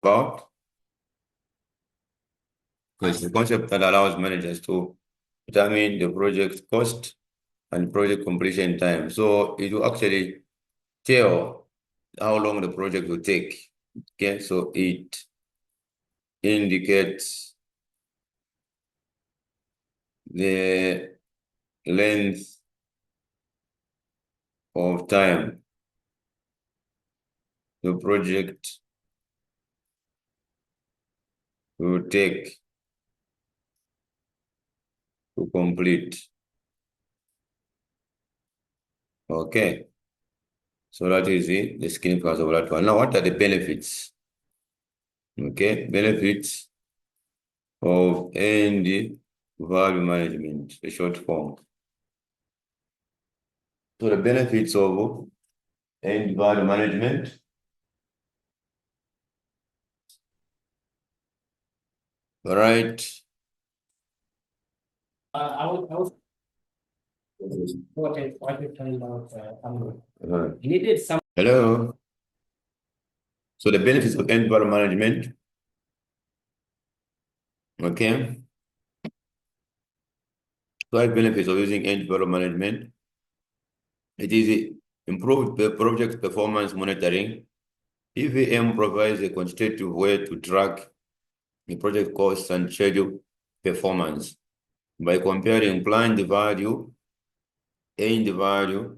about, because the concept that allows managers to determine the project cost and project completion time. So it will actually tell how long the project will take. Okay, so it indicates the length of time the project will take to complete. Okay, so that is the significance of that one. Now, what are the benefits? Okay, benefits of end value management, a short form. So the benefits of end value management, right? I was what you talking about you needed some. Hello. So the benefits of end value management, okay? Five benefits of using end value management. It is improved project performance monitoring. EVM provides a quantitative way to track the project costs and schedule performance by comparing planned value, end value,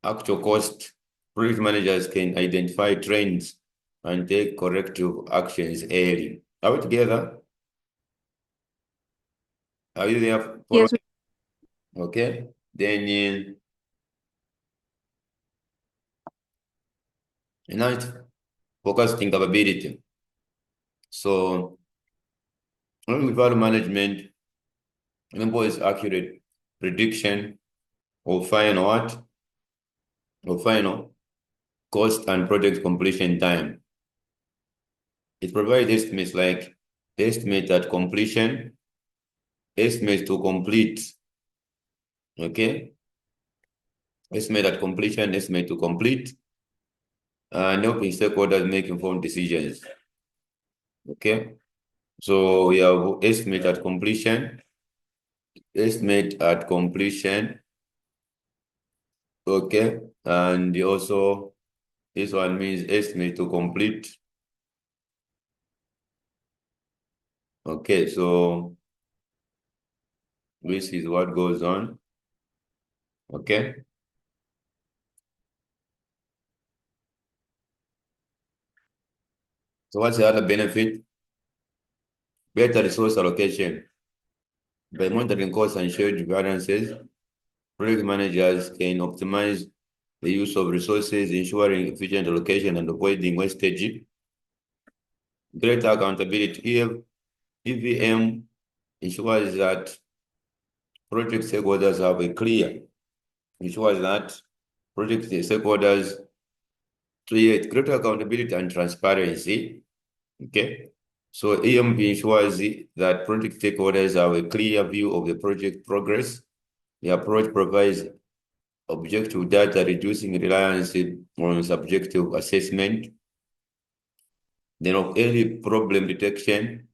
actual cost. Project managers can identify trends and take corrective actions early. Are we together? Are you there? Yes. Okay. Then enhanced forecasting capability. So value management enables accurate prediction of final what? Of final cost and project completion time. It provides estimates like estimate at completion, estimate to complete. Okay. Estimate at completion, estimate to complete, and helping stakeholders make informed decisions. Okay. So we have estimate at completion, estimate at completion. Okay. And also this one means estimate to complete. Okay, so this is what goes on. Okay. So what's the other benefit? Better resource allocation. By monitoring costs and shared variances, project managers can optimize the use of resources, ensuring efficient allocation and avoiding wastage. Greater accountability. EVM ensures that project stakeholders have a clear, ensures that project stakeholders create greater accountability and transparency. Okay. So EMP ensures that project stakeholders have a clear view of the project progress. The approach provides objective data, reducing reliance on subjective assessment. Then of early problem detection,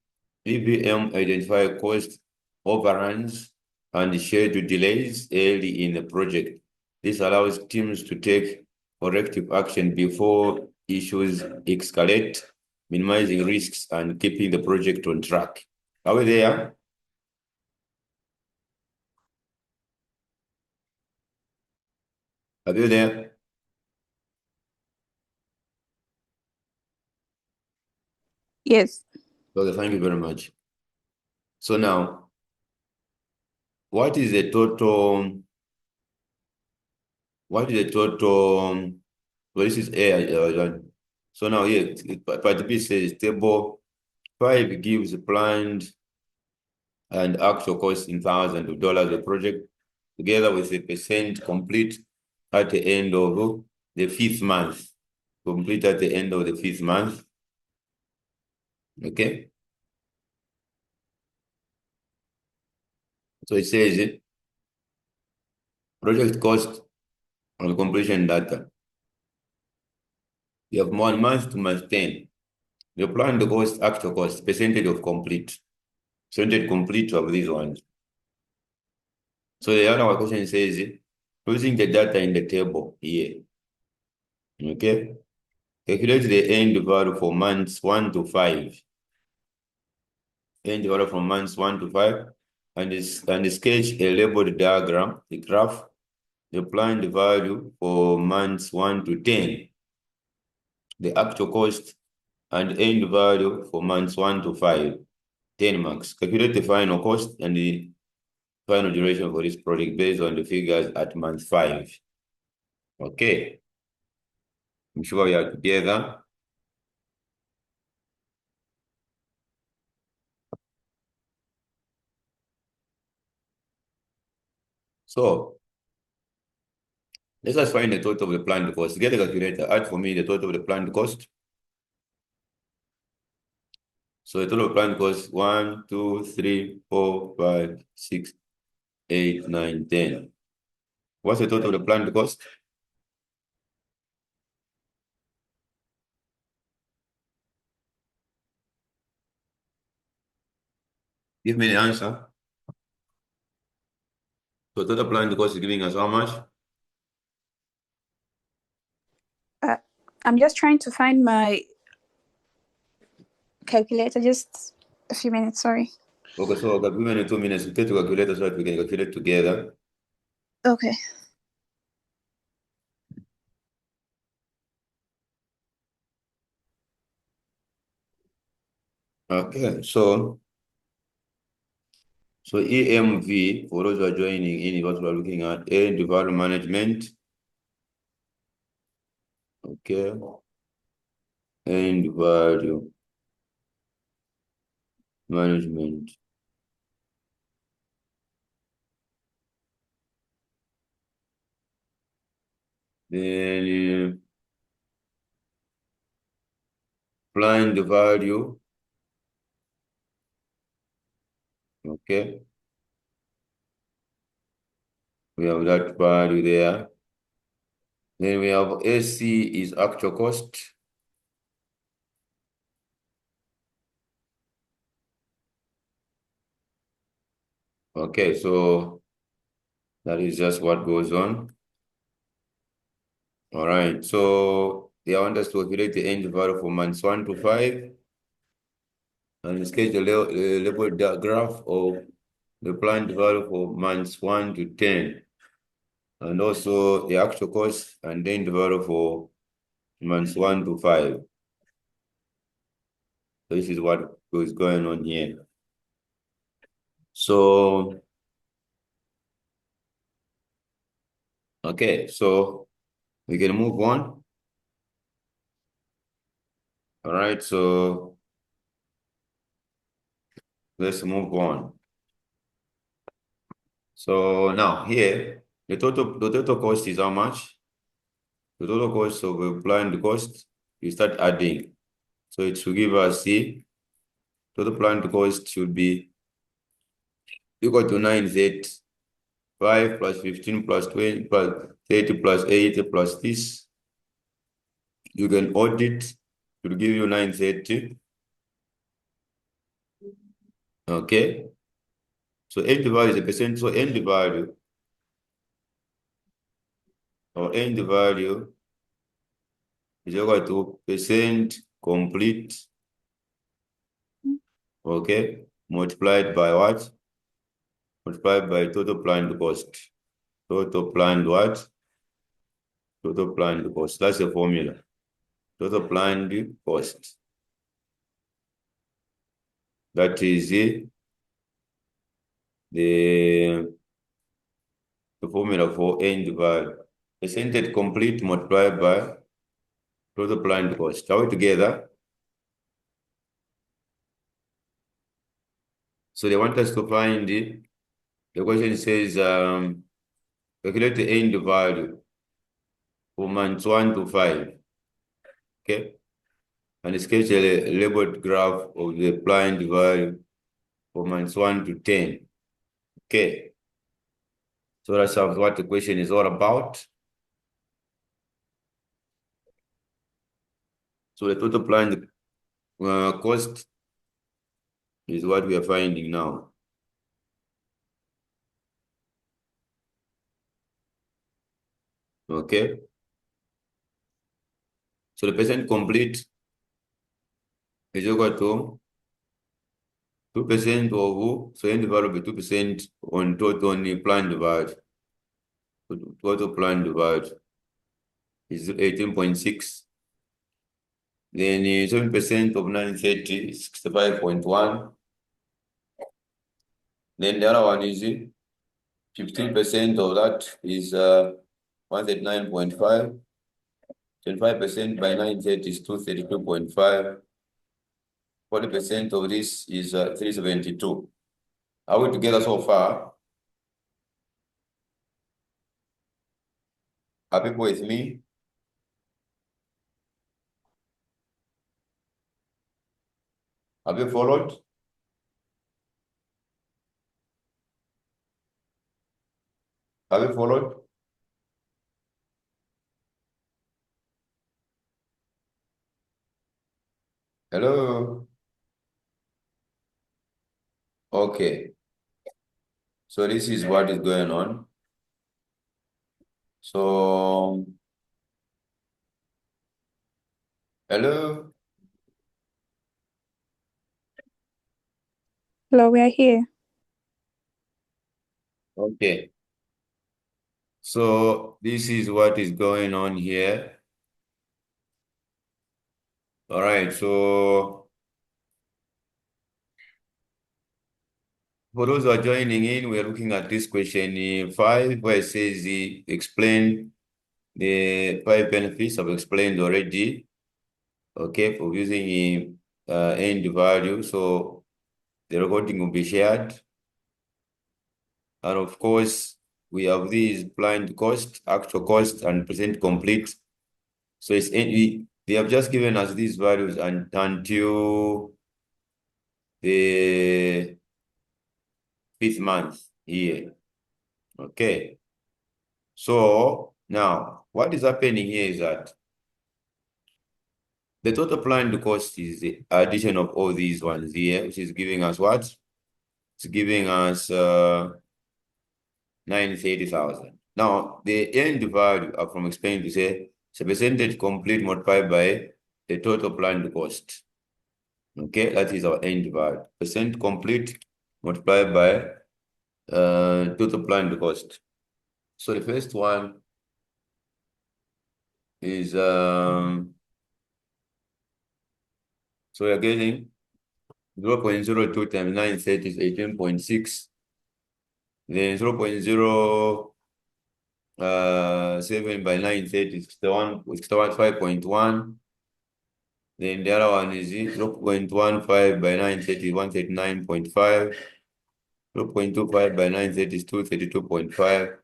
EVM identify cost overruns and schedule delays early in the project. This allows teams to take corrective action before issues escalate, minimizing risks and keeping the project on track. Are we there? Are you there? Yes. Okay, thank you very much. So now, what is the total? Well, this is AI. So now here, part B says table 5 gives planned and actual cost in thousands of dollars a project, together with a percent complete at the end of the 5th month. Complete at the end of the 5th month. Okay. So it says project cost on completion data. You have 1 month to month 10. the planned cost, actual cost, percentage of complete. Percentage complete of these ones. So the other question says, using the data in the table here, okay? Calculate the end value for months 1 to 5. End value from months 1 to 5, and sketch a labeled diagram, the graph, the planned value for months 1 to 10, the actual cost, and end value for months 1 to 5, 10 marks. Calculate the final cost and the final duration for this project based on the figures at month 5. Okay. I'm sure we are together. So let us find the total of the planned cost. Get a calculator. Add for me the total of the planned cost. So the total of planned cost 1, 2, 3, 4, 5, 6, 8, 9, 10. What's the total of the planned cost? Give me the answer. So total planned cost is giving us how much? I'm just trying to find my calculator. Just a few minutes, sorry. Okay, so I've given you 2 minutes to get to calculator so that we can calculate together. Okay. Okay, so EMV, for those who are joining in, what we're looking at, end value management. Okay. End value management. Then planned value. Okay. We have that value there. Then we have AC is actual cost. Okay, so that is just what goes on. All right, so they want us to calculate the end value for months 1 to 5 and sketch the label graph of the planned value for months 1 to 10 and also the actual cost and then the value for months 1 to 5. So this is what is going on here. So, okay, so we can move on. All right, so let's move on. So now here, the total cost is how much? The total cost of applying the cost, you start adding. So it should give us the total planned cost should be equal to 9Z5 plus 15 plus 20 plus 30 plus 80 plus this. You can audit, it will give you 930. Okay. So end value is a percent. So end value or end value is equal to percent complete. Okay. Multiplied by what? Multiplied by total planned cost. Total planned what? Total planned cost. That's the formula. Total planned cost. That is the formula for end value. Percentage complete multiplied by total planned cost. Are we together? So they want us to find the question says calculate the end value for months 1 to 5. Okay. And sketch a labeled graph of the planned value for months 1 to 10. Okay. So that's what the question is all about. So the total planned cost is what we are finding now. Okay. So the percent complete is equal to 2% of, so end value will be 2% on total on the planned value. Total planned value is 18.6. Then 7% of 930 is 65.1. Then the other one is 15% of that is 139.5. 25% by 930 is 232.5. 40% of this is 372. Are we together so far? Are people with me? Have you followed? Have you followed? Hello? Okay. So this is what is going on. So, hello? Hello, we are here. Okay. So this is what is going on here. All right. So for those who are joining in, we're looking at this question 5, where it says explain the 5 benefits I've explained already. Okay, for using end value. So the recording will be shared. And of course, we have these planned cost, actual cost, and percent complete. So it's they have just given us these values until the 5th month here. Okay. So now what is happening here is that the total planned cost is the addition of all these ones here, which is giving us what? It's giving us 930,000. Now, the end value from explaining to say it's a percentage complete multiplied by the total planned cost. Okay, that is our end value. Percent complete multiplied by total planned cost. So the first one is so we are getting 0.02 times 930 is 18.6. Then 0.07 by 930 is 5.1. Then the other one is 0.15 by 930 139.5. 0.25 by 930 is 232.5.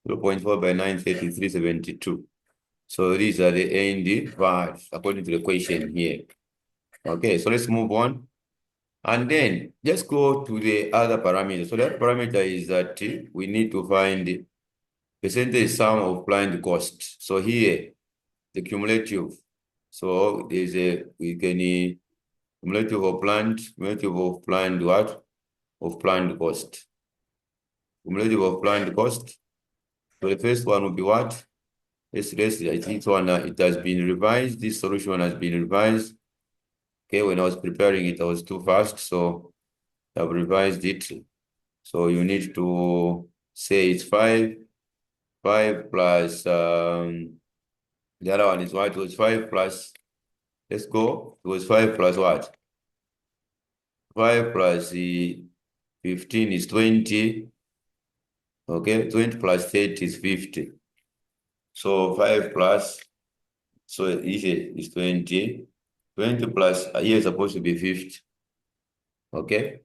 0.4 by 930 is 372. So these are the end values according to the question here. Okay, so let's move on. And then just go to the other parameter. So that parameter is that we need to find the percentage sum of planned cost. So here, the cumulative. So there's cumulative of planned what? Of planned cost. Cumulative of planned cost. So the first one will be what? This one, it has been revised. This solution has been revised. Okay, when I was preparing it, I was too fast, so I've revised it. So you need to say it's 5 plus the other one is what? It was 5 plus, let's go. It was 5 plus what? 5 plus the 15 is 20. Okay, 20 plus 30 is 50. So 5 plus, so is 20. 20 plus here is supposed to be 50. Okay,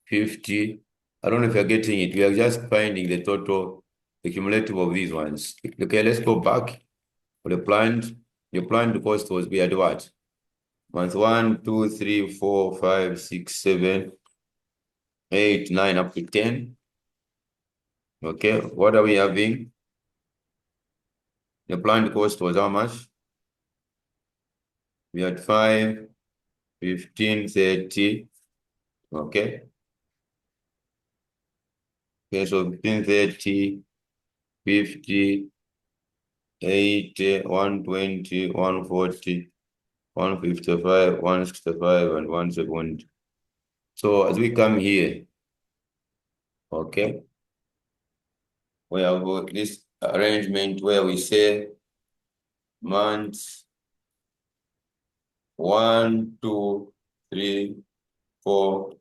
50. I don't know if you're getting it. We are just finding the total, the cumulative of these ones. Okay, let's go back. For the planned, your planned cost was be at what? Month 1, 2, 3, 4, 5, 6, 7, 8, 9, up to 10. Okay, what are we having? The planned cost was how much? We had 5, 15, 30. Okay. Okay, so 15, 30, 50, 80, 120, 140, 155, 165, and 170. So as we come here, okay, we have this arrangement where we say months 1, 2, 3, 4,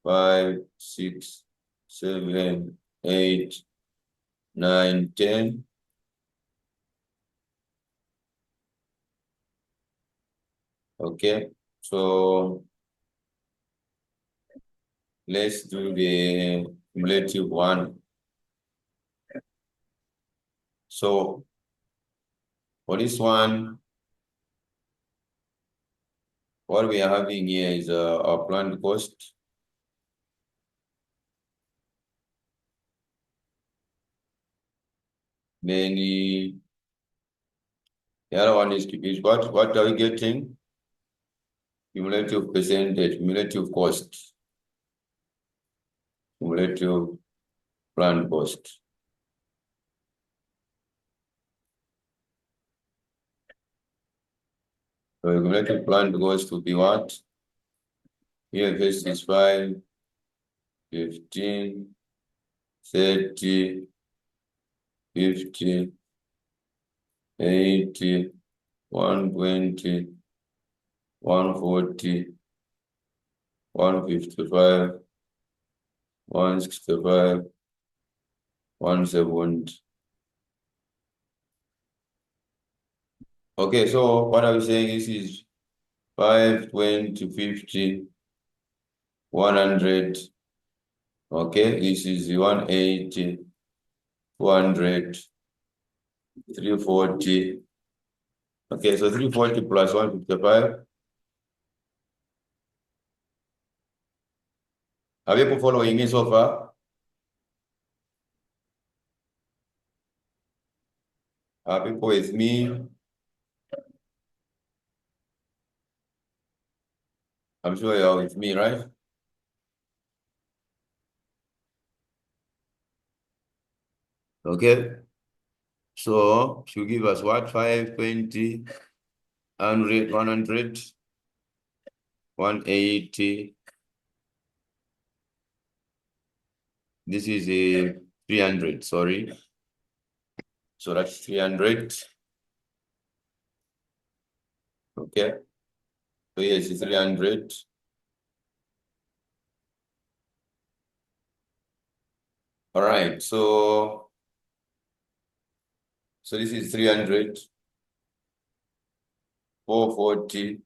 5, 6, 7, 8, 9, 10. Okay, so let's do the cumulative one. So for this one, what we are having here is our planned cost. Then the other one is what are we getting? Cumulative percentage, cumulative cost, cumulative planned cost. So the cumulative planned cost to be what? Here this is 5, 15, 30, 50, 80, 120, 140, 155, 165, 170. Okay, so what I'm saying is 5, 20, 50, 100. Okay, this is 180, 200, 340. Okay, so 340 plus 155. Are people following me so far? Are people with me? I'm sure you're with me, right? Okay. So should give us what? 5, 20, 100, 100, 180. This is a 300, sorry. So that's 300. Okay. So yes, it's 300. All right. So this is 300. 440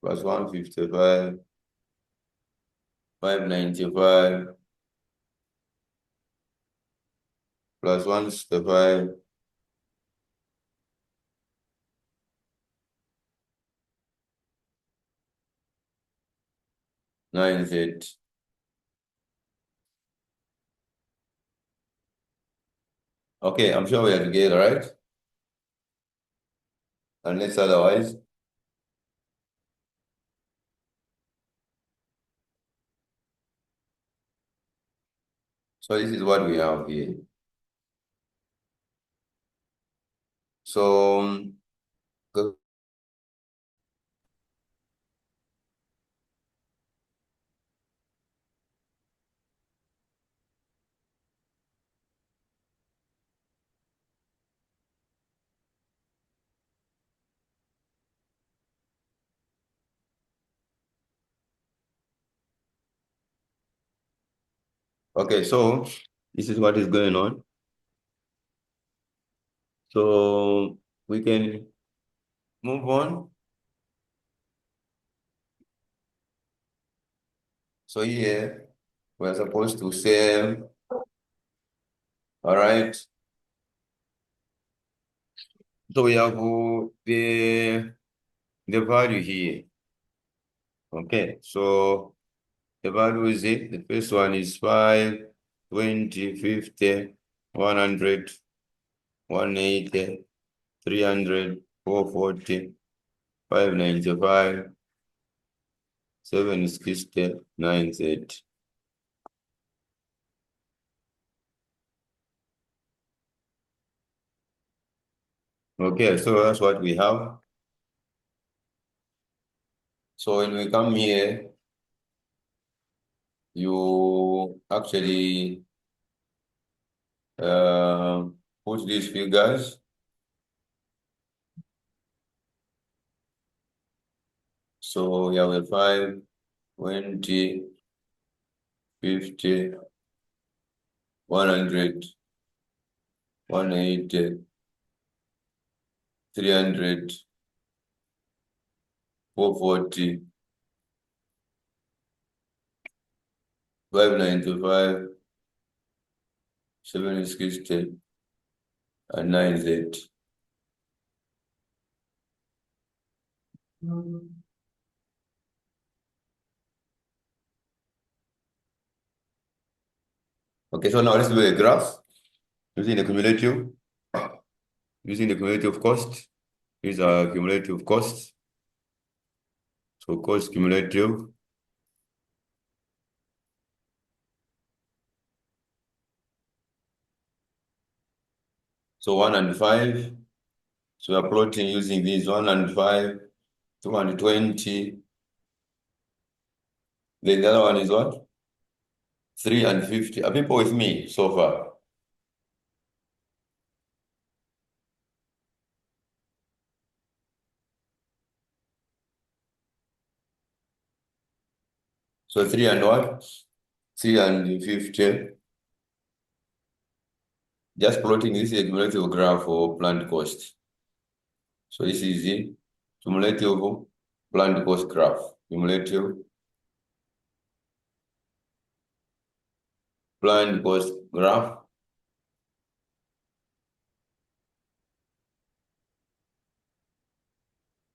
plus 155, 595 plus 165, 930. Okay, I'm sure we are together, right? Unless otherwise. So this is what we have here. So okay, so this is what is going on. So we can move on. So here we're supposed to sell. All right. So we have the value here. Okay, so the value is it. The first one is 5, 20, 50, 100, 180, 300, 440, 595, 760, 930. Okay, so that's what we have. So when we come here, you actually put these figures. So we have a 5, 20, 50, 100, 180, 300, 440, 595, 760, and 930. Okay, so now let's do a graph using the cumulative. Using the cumulative cost. These are cumulative costs. So cost cumulative. So 1 and 5. So we are plotting using these 1 and 5, 220. Then the other one is what? 3 and 50. Are people with me so far? So 3 and what? 3 and 50. Just plotting this cumulative graph for planned cost. So this is the cumulative planned cost graph. Cumulative planned cost graph.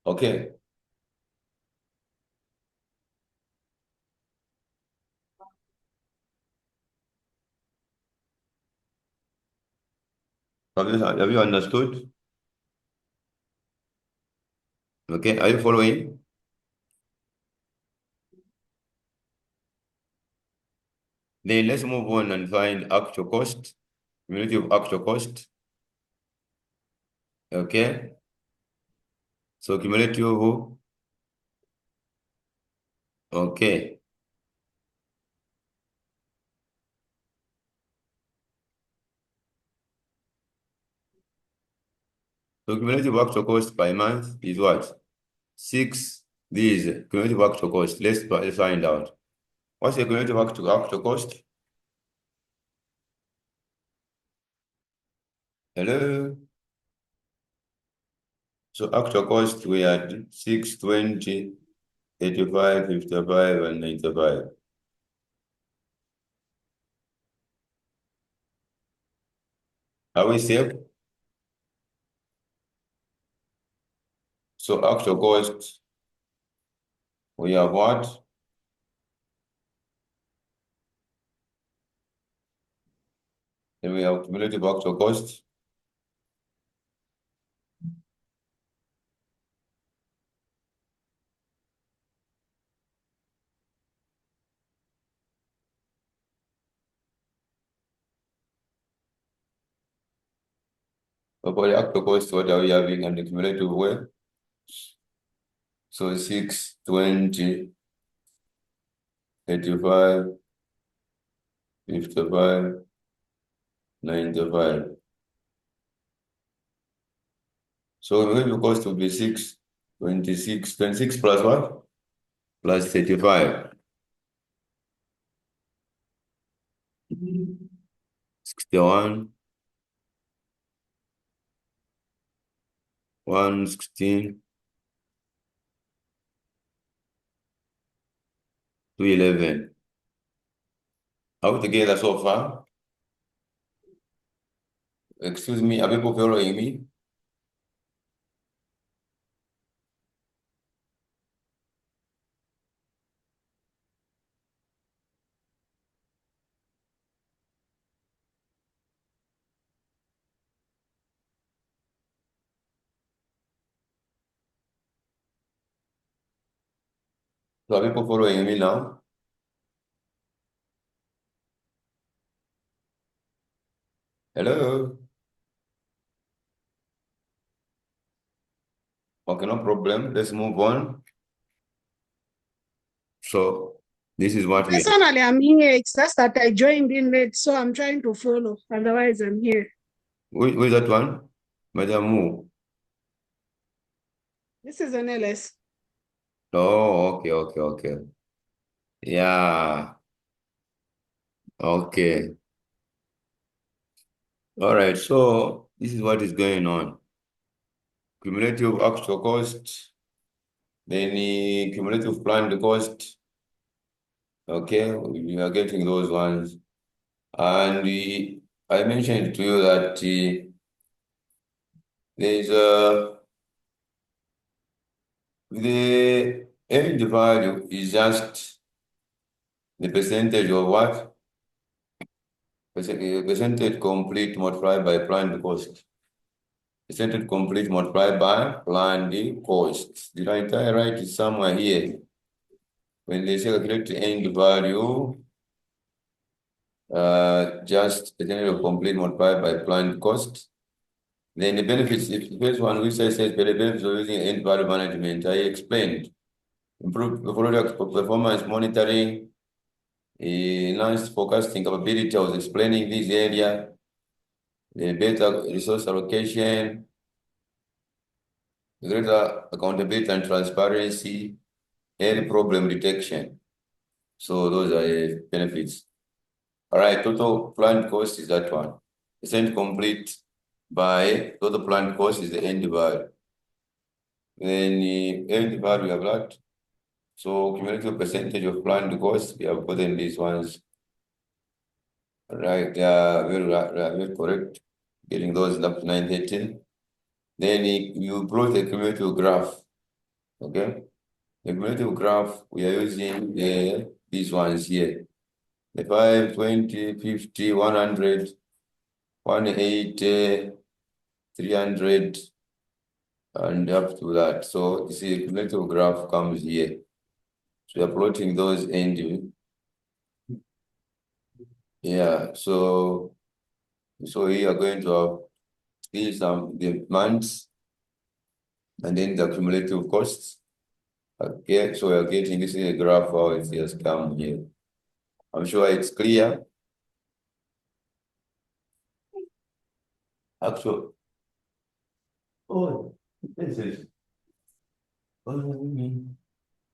Okay. Have you understood? Okay, are you following? Then let's move on and find actual cost, cumulative actual cost. Okay, so cumulative, okay. So cumulative actual cost by month is what? 6. This is cumulative actual cost. Let's find out. What's the cumulative actual cost? Hello? So actual cost, we had 6, 20, 85, 55, and 95. Are we safe? So actual cost, we have what? Then we have cumulative actual cost. So for the actual cost, what are we having and the cumulative way? So 6, 20, 85, 55, 95. So cumulative cost will be 6, 26, 26 plus what? Plus 35. 61, 116, 211. Are we together so far? Excuse me, are people following me? So are people following me now? Hello? Okay, no problem. Let's move on. So this is what we have. Personally, I'm here. It's just that I joined in late, so I'm trying to follow. Otherwise, I'm here. Who is that one? Madam Mu. This is an LS. Oh, okay. Yeah. Okay. All right. So this is what is going on. Cumulative actual cost, then the cumulative planned cost. Okay, we are getting those ones. And I mentioned to you that there's the end value is just the percentage of what? Percentage complete multiplied by planned cost. Percentage complete multiplied by planned cost. Did I write it somewhere here? When they say calculate the end value, just percentage of complete multiplied by planned cost. Then the benefits, if the first one which I said benefits of using end value management, I explained. Improve product performance monitoring, enhanced forecasting capability. I was explaining this area, the better resource allocation, greater accountability and transparency, and problem detection. So those are the benefits. All right, total planned cost is that one. Percent complete by total planned cost is the end value. Then the end value we have that. So cumulative percentage of planned cost, we have gotten these ones. Right, very correct. Getting those up to 913. Then you plot the cumulative graph. Okay. The cumulative graph, we are using these ones here. The 5, 20, 50, 100, 180, 300, and up to that. So you see the cumulative graph comes here. So we are plotting those end. Yeah, so we are going to have these the months and then the cumulative costs. Okay, so we are getting this is a graph how it has come here. I'm sure it's clear. Actually, this is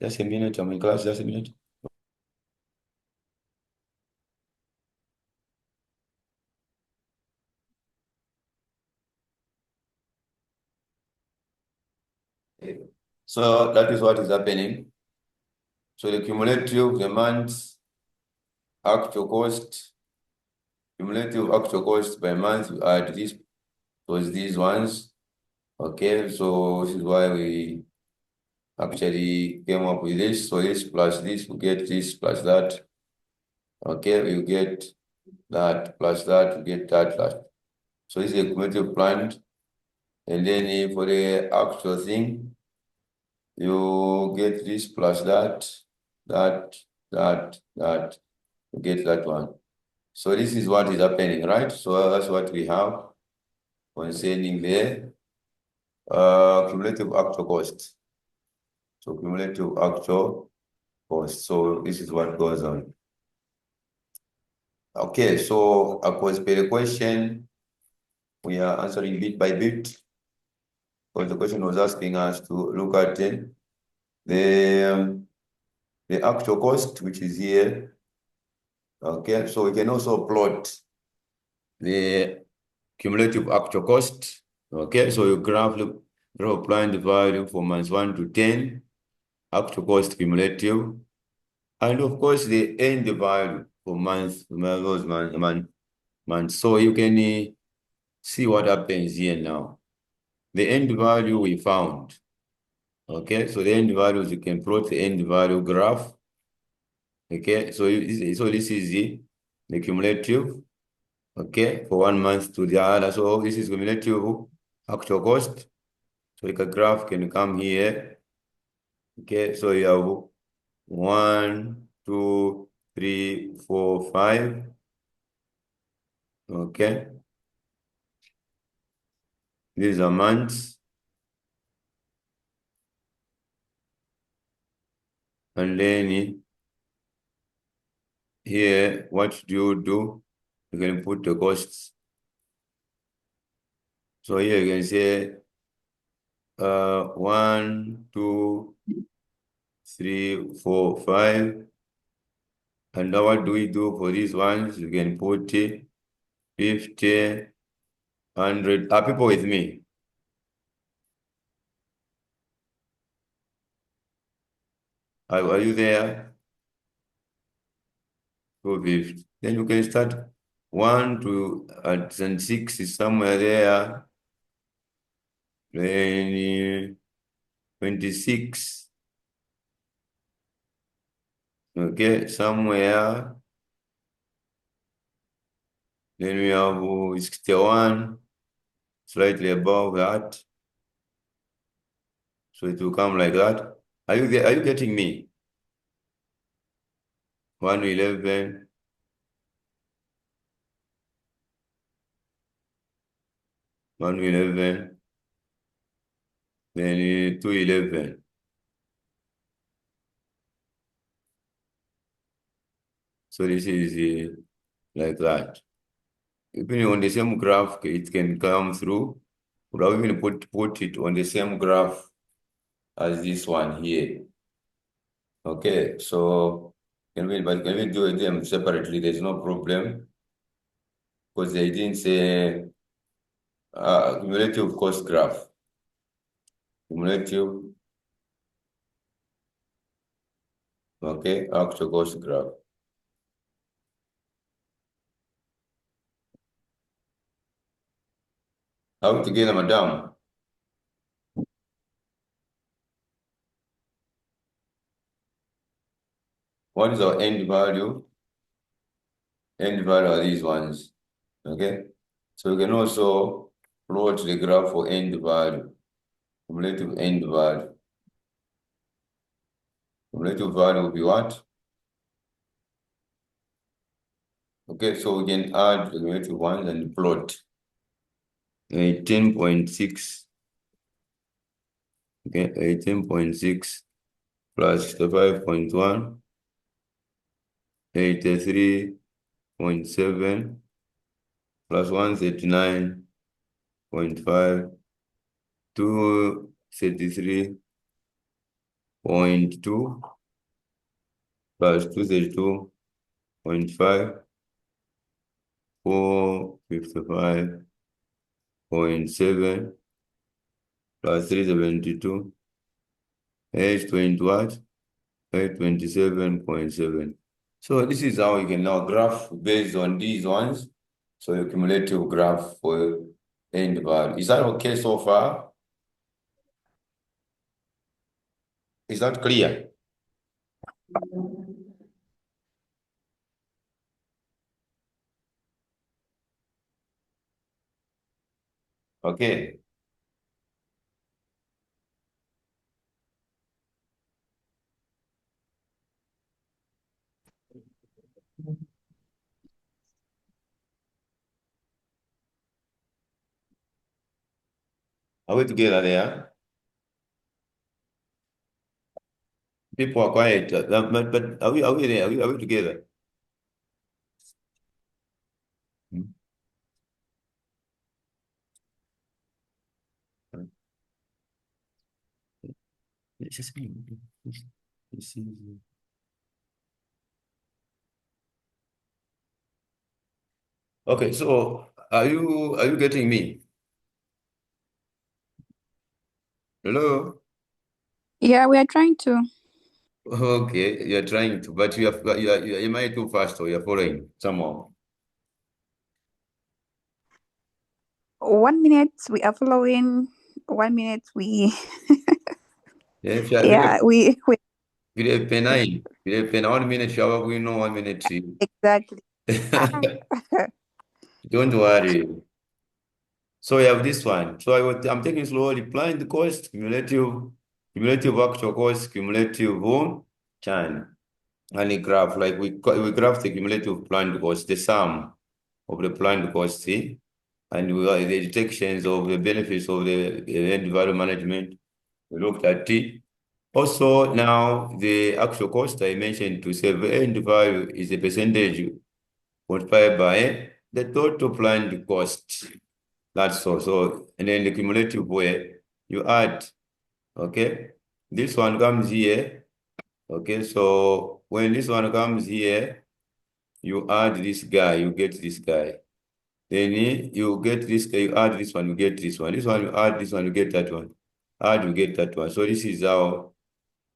just a minute, I'm in class, just a minute. So that is what is happening. So the cumulative, the months, actual cost, cumulative actual cost by month, we add this was these ones. Okay, so this is why we actually came up with this. So this plus this, we get this plus that. Okay, we get that plus that, we get that plus. So this is a cumulative planned. And then for the actual thing, you get this plus that, you get that one. So this is what is happening, right? So that's what we have concerning the cumulative actual cost. So cumulative actual cost. So this is what goes on. Okay, so of course, per the question, we are answering bit by bit. Because the question was asking us to look at the actual cost, which is here. Okay, so we can also plot the cumulative actual cost. Okay, so you graph applying the value for months 1 to 10, actual cost cumulative, and of course the end value for months. So you can see what happens here now. The end value we found. Okay, so the end values, you can plot the end value graph. Okay, so this is the cumulative. Okay, for 1 month to the other. So this is cumulative actual cost. So the graph can come here. Okay, so you have 1, 2, 3, 4, 5. Okay. These are months. And then here, what do? You can put the costs. So here you can say 1, 2, 3, 4, 5. And now what do we do for these ones? You can put 50, 100. Are people with me? Are you there? 250. Then you can start 1 to and 6 is somewhere there. Then 26. Okay, somewhere. Then we have 61, slightly above that. So it will come like that. Are you getting me? 111. 111. Then 211. So this is like that. Even on the same graph, it can come through. Would have even put it on the same graph as this one here. Okay, so can we do them separately? There's no problem because they didn't say cumulative cost graph. Cumulative, okay, actual cost graph. Are we together, madam? What is our end value? End value are these ones. Okay, so we can also plot the graph for end value, cumulative end value. Cumulative value will be what? Okay, so we can add the cumulative ones and plot 18.6. Okay, 18.6 plus the 5.1, 83.7 plus 139.5, 233.2 plus 232.5, 455.7 plus 372, 820 what? 827.7. So this is how you can now graph based on these ones. So your cumulative graph for end value. Is that okay so far? Is that clear? Okay. Are we together there? People are quiet, but are we there? Are we together? Hmm? It's just me. This is- Okay, so are you getting me? Hello? Yeah, we are trying to. Okay, you're trying to, but you might too fast or you're following somehow. 1 minute we are following. 1 minute we. Yeah, if Yeah, we you're penine. You're pen 1 minute, shower, we know 1 minute. exactly. Don't worry. So you have this one. So I'm taking slowly, applying the cost, cumulative actual cost, cumulative Chan. And a graph, like we graph the cumulative planned cost, the sum of the planned cost, see? And we got the detections of the benefits of the end value management. We looked at it. Also, now the actual cost I mentioned to save end value is a percentage multiplied by the total planned cost. That's all. So, and then the cumulative way you add, okay? This one comes here, okay? So when this one comes here, you add this guy, you get this guy. Then you get this guy, you add this one, you get this one. This one, you add this one, you get that one. Add, you get that one. So this is how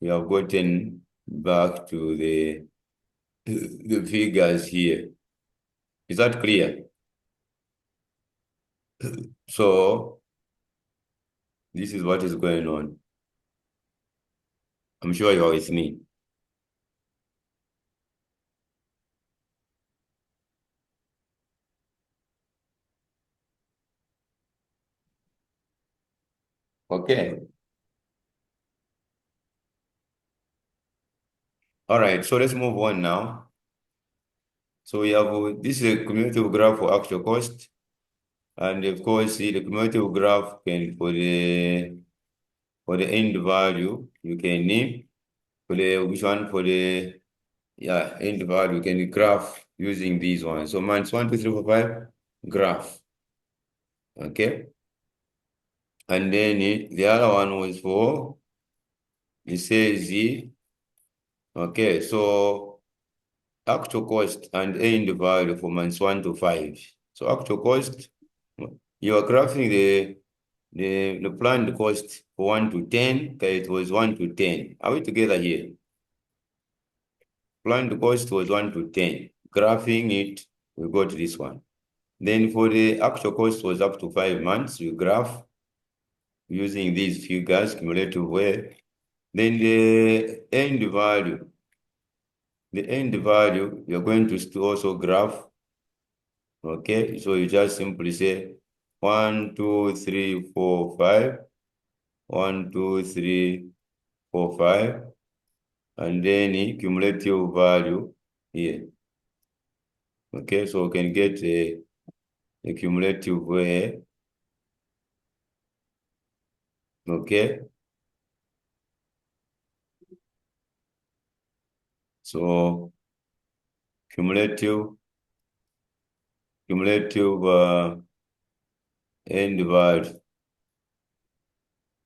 we have gotten back to the figures here. Is that clear? So this is what is going on. I'm sure you're with me. Okay. All right, so let's move on now. So we have this is a cumulative graph for actual cost. And of course, the cumulative graph can for the end value, you can name for the which one for the end value, you can graph using these ones. So minus 1, 2, 3, 4, 5, graph. Okay. And then the other one was for it says okay, so actual cost and end value for minus 1 to 5. So actual cost, you are graphing the planned cost for 1 to 10. Okay, it was 1 to 10. Are we together here? Planned cost was 1 to 10. Graphing it, we got this one. Then for the actual cost was up to 5 months, you graph using these figures, cumulative way. Then the end value, you're going to also graph. Okay, so you just simply say 1, 2, 3, 4, 5. 1, 2, 3, 4, 5. And then cumulative value here. Okay, so we can get a cumulative way. Okay. So cumulative end value.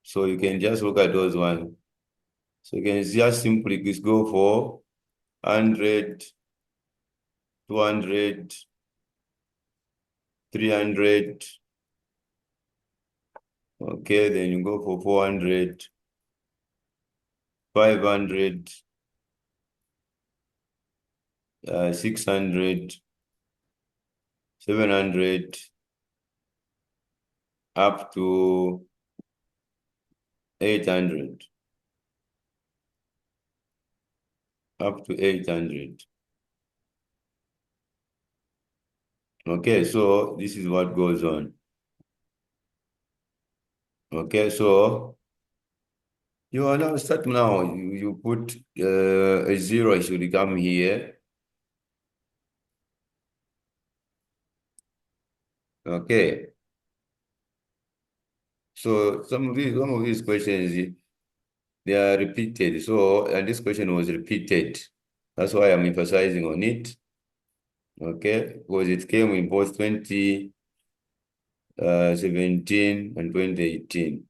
So you can just look at those ones. So you can just simply just go for 100, 200, 300. Okay, then you go for 400, 500, 600, 700, up to 800. Up to 800. Okay, so this is what goes on. Okay, so you are now start now. You put a 0, it should come here. Okay. So some of these questions they are repeated. So and this question was repeated. That's why I'm emphasizing on it. Okay, because it came in both 2017 and 2018.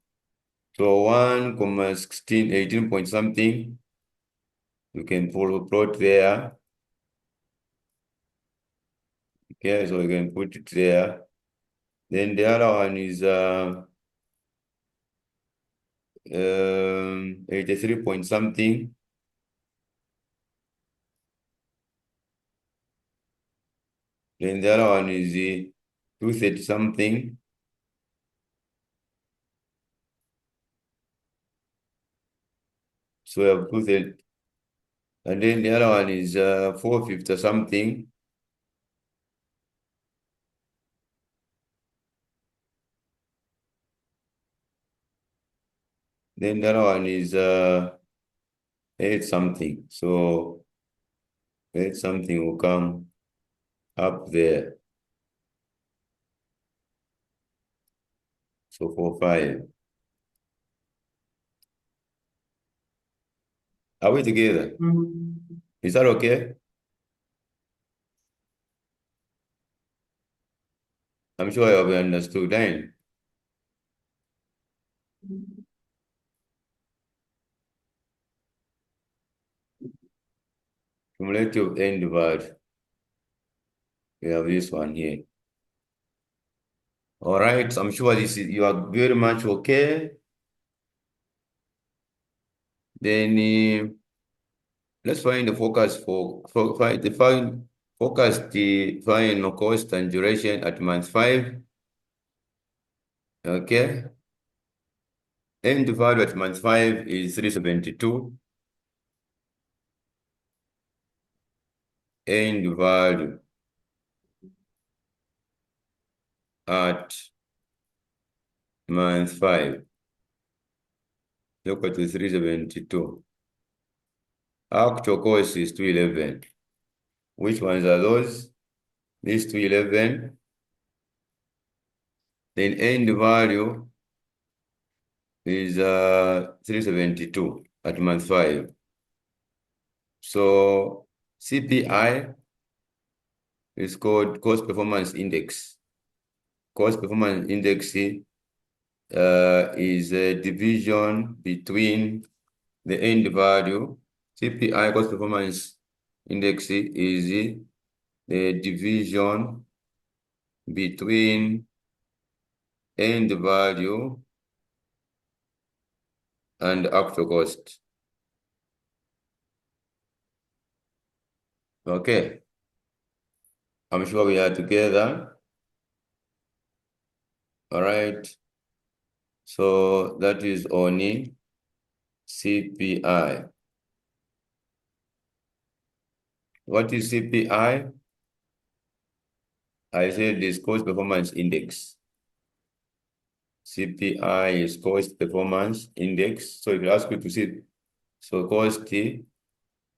So 1,16, 18 point something. You can plot there. Okay, so you can put it there. Then the other one is 83 point something. Then the other one is 230 something. So we have 230. And then the other one is 450 something. Then the other one is 8 something. So 8 something will come up there. So 4, 5. Are we together? Is that okay? I'm sure you have understood then. Cumulative end value. We have this one here. All right, I'm sure you are very much okay. Then let's find the focus final cost and duration at month 5. Okay. End value at month 5 is 372. End value at month 5 equal to 372. Actual cost is 211. Which ones are those? These 211. Then end value is 372 at month 5. So CPI is called cost performance index. Cost performance index is a division between the end value. CPI cost performance index is the division between end value and actual cost. Okay. I'm sure we are together. All right. So that is only CPI. What is CPI? I said this cost performance index. CPI is cost performance index. So if you ask you to see, so cost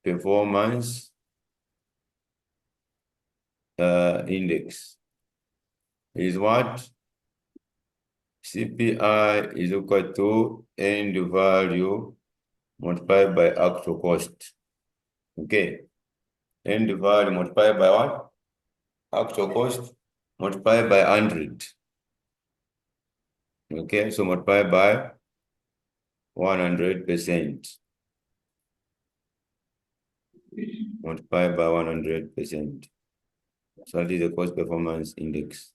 performance index is what? CPI is equal to end value multiplied by actual cost. Okay. End value multiplied by what? Actual cost multiplied by 100. Okay, so multiplied by 100%. Multiplied by 100%. So that is the cost performance index.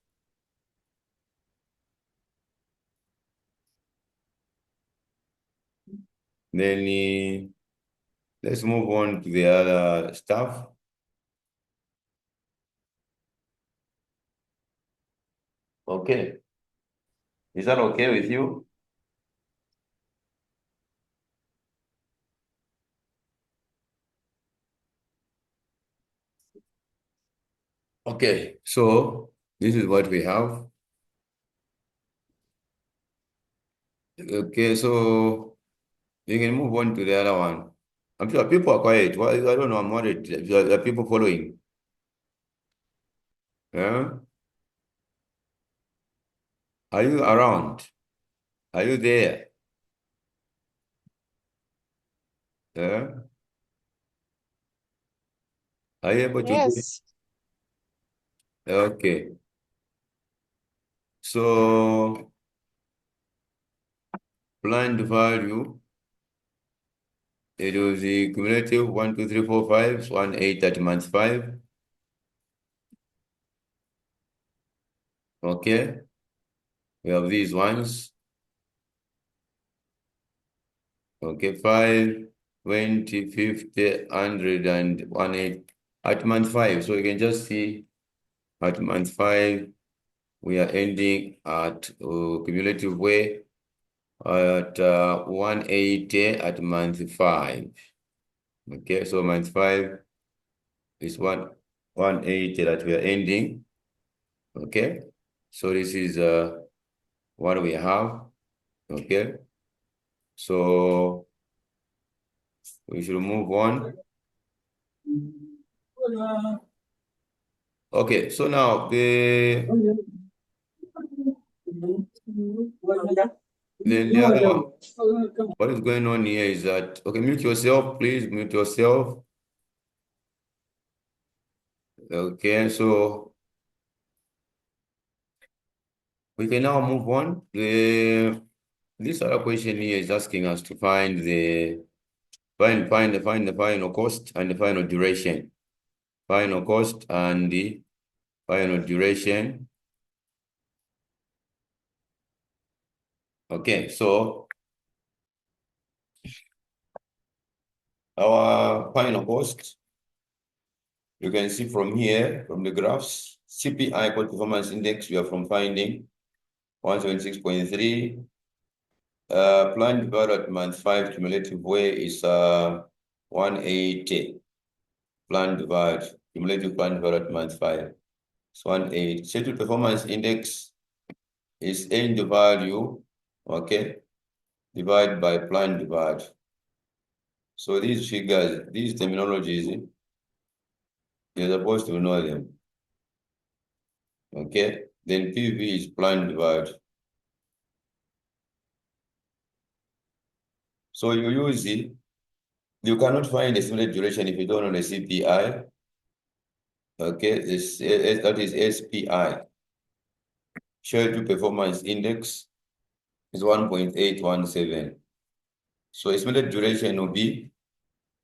Then let's move on to the other stuff. Okay. Is that okay with you? Okay, so this is what we have. Okay, so you can move on to the other one. I'm sure people are quiet. Well, I don't know, I'm worried. Are people following? Yeah? Are you around? Are you there? Yeah? Are you able to do it? Yes. Okay. So planned value, it was the cumulative 1, 2, 3, 4, 5, 1, 8 at month 5. Okay. We have these ones. Okay, 5, 20, 50, 100, and 180 at month 5. So you can just see at month 5, we are ending at cumulative way at 180 at month 5. Okay, so month 5 is 180 that we are ending. Okay, so this is what we have. Okay, so We should move on. Okay, so now the other one, what is going on here is that, okay, mute yourself, please, mute yourself. Okay, so we can now move on. This other question here is asking us to find the final cost and the final duration. Final cost and the final duration. Okay, so our final cost, you can see from here, from the graphs, CPI Core Performance Index, we are from finding 176.3. Planned divided at month 5 cumulative way is 180. Planned divided, cumulative planned divided at month 5. It's 180. Scheduled Performance Index is end value, okay, divided by planned divide. So these figures, these terminologies, you're supposed to know them. Okay, then PV is planned divide. So you use it. You cannot find estimated duration if you don't know the CPI. Okay, that is SPI. Scheduled Performance Index is 1.817. So estimated duration will be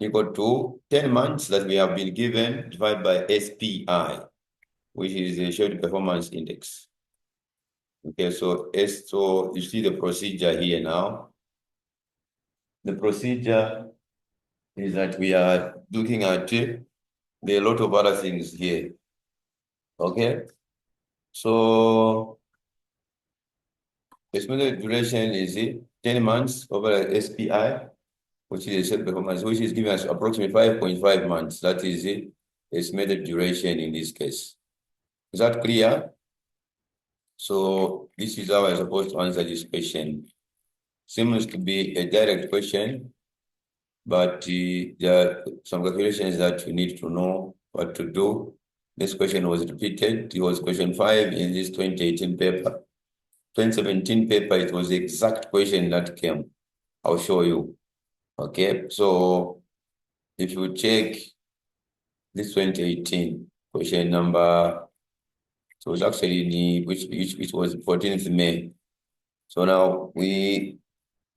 equal to 10 months that we have been given divided by SPI, which is the Scheduled Performance Index. Okay, so you see the procedure here now. The procedure is that we are looking at there are a lot of other things here. Okay, so estimated duration is 10 months over SPI, which is a performance, which is giving us approximately 5.5 months. That is the estimated duration in this case. Is that clear? So this is how I'm supposed to answer this question. Seems to be a direct question, but there are some calculations that you need to know what to do. This question was repeated. It was question 5 in this 2018 paper. 2017 paper, it was the exact question that came. I'll show you. Okay, so if you check this 2018 question number, so it's actually which was 14th May. So now we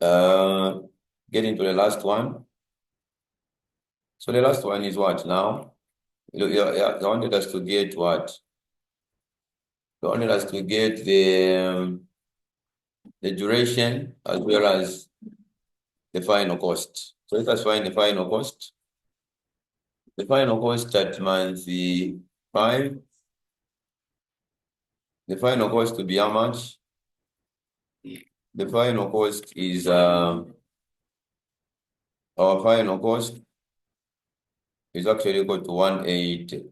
get into the last one. So the last one is what now? They wanted us to get what? They wanted us to get the duration as well as the final cost. So let us find the final cost. The final cost at month 5. The final cost to be how much? The final cost is our final cost is actually equal to 180.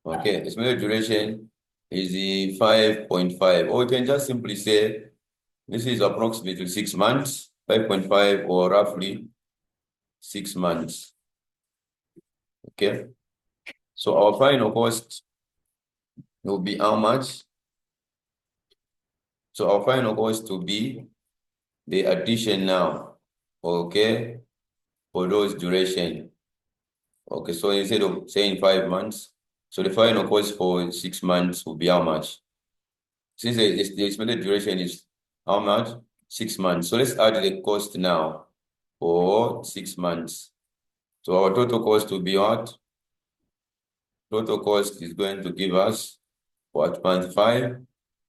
Okay, estimated duration is the 5.5. Or we can just simply say this is approximately 6 months, 5.5 or roughly 6 months. Okay, so our final cost will be how much? So our final cost will be the addition now, okay, for those duration. Okay, so instead of saying 5 months, so the final cost for 6 months will be how much? Since the estimated duration is how much? 6 months. So let's add the cost now for 6 months. So our total cost will be what? Total cost is going to give us what, month 5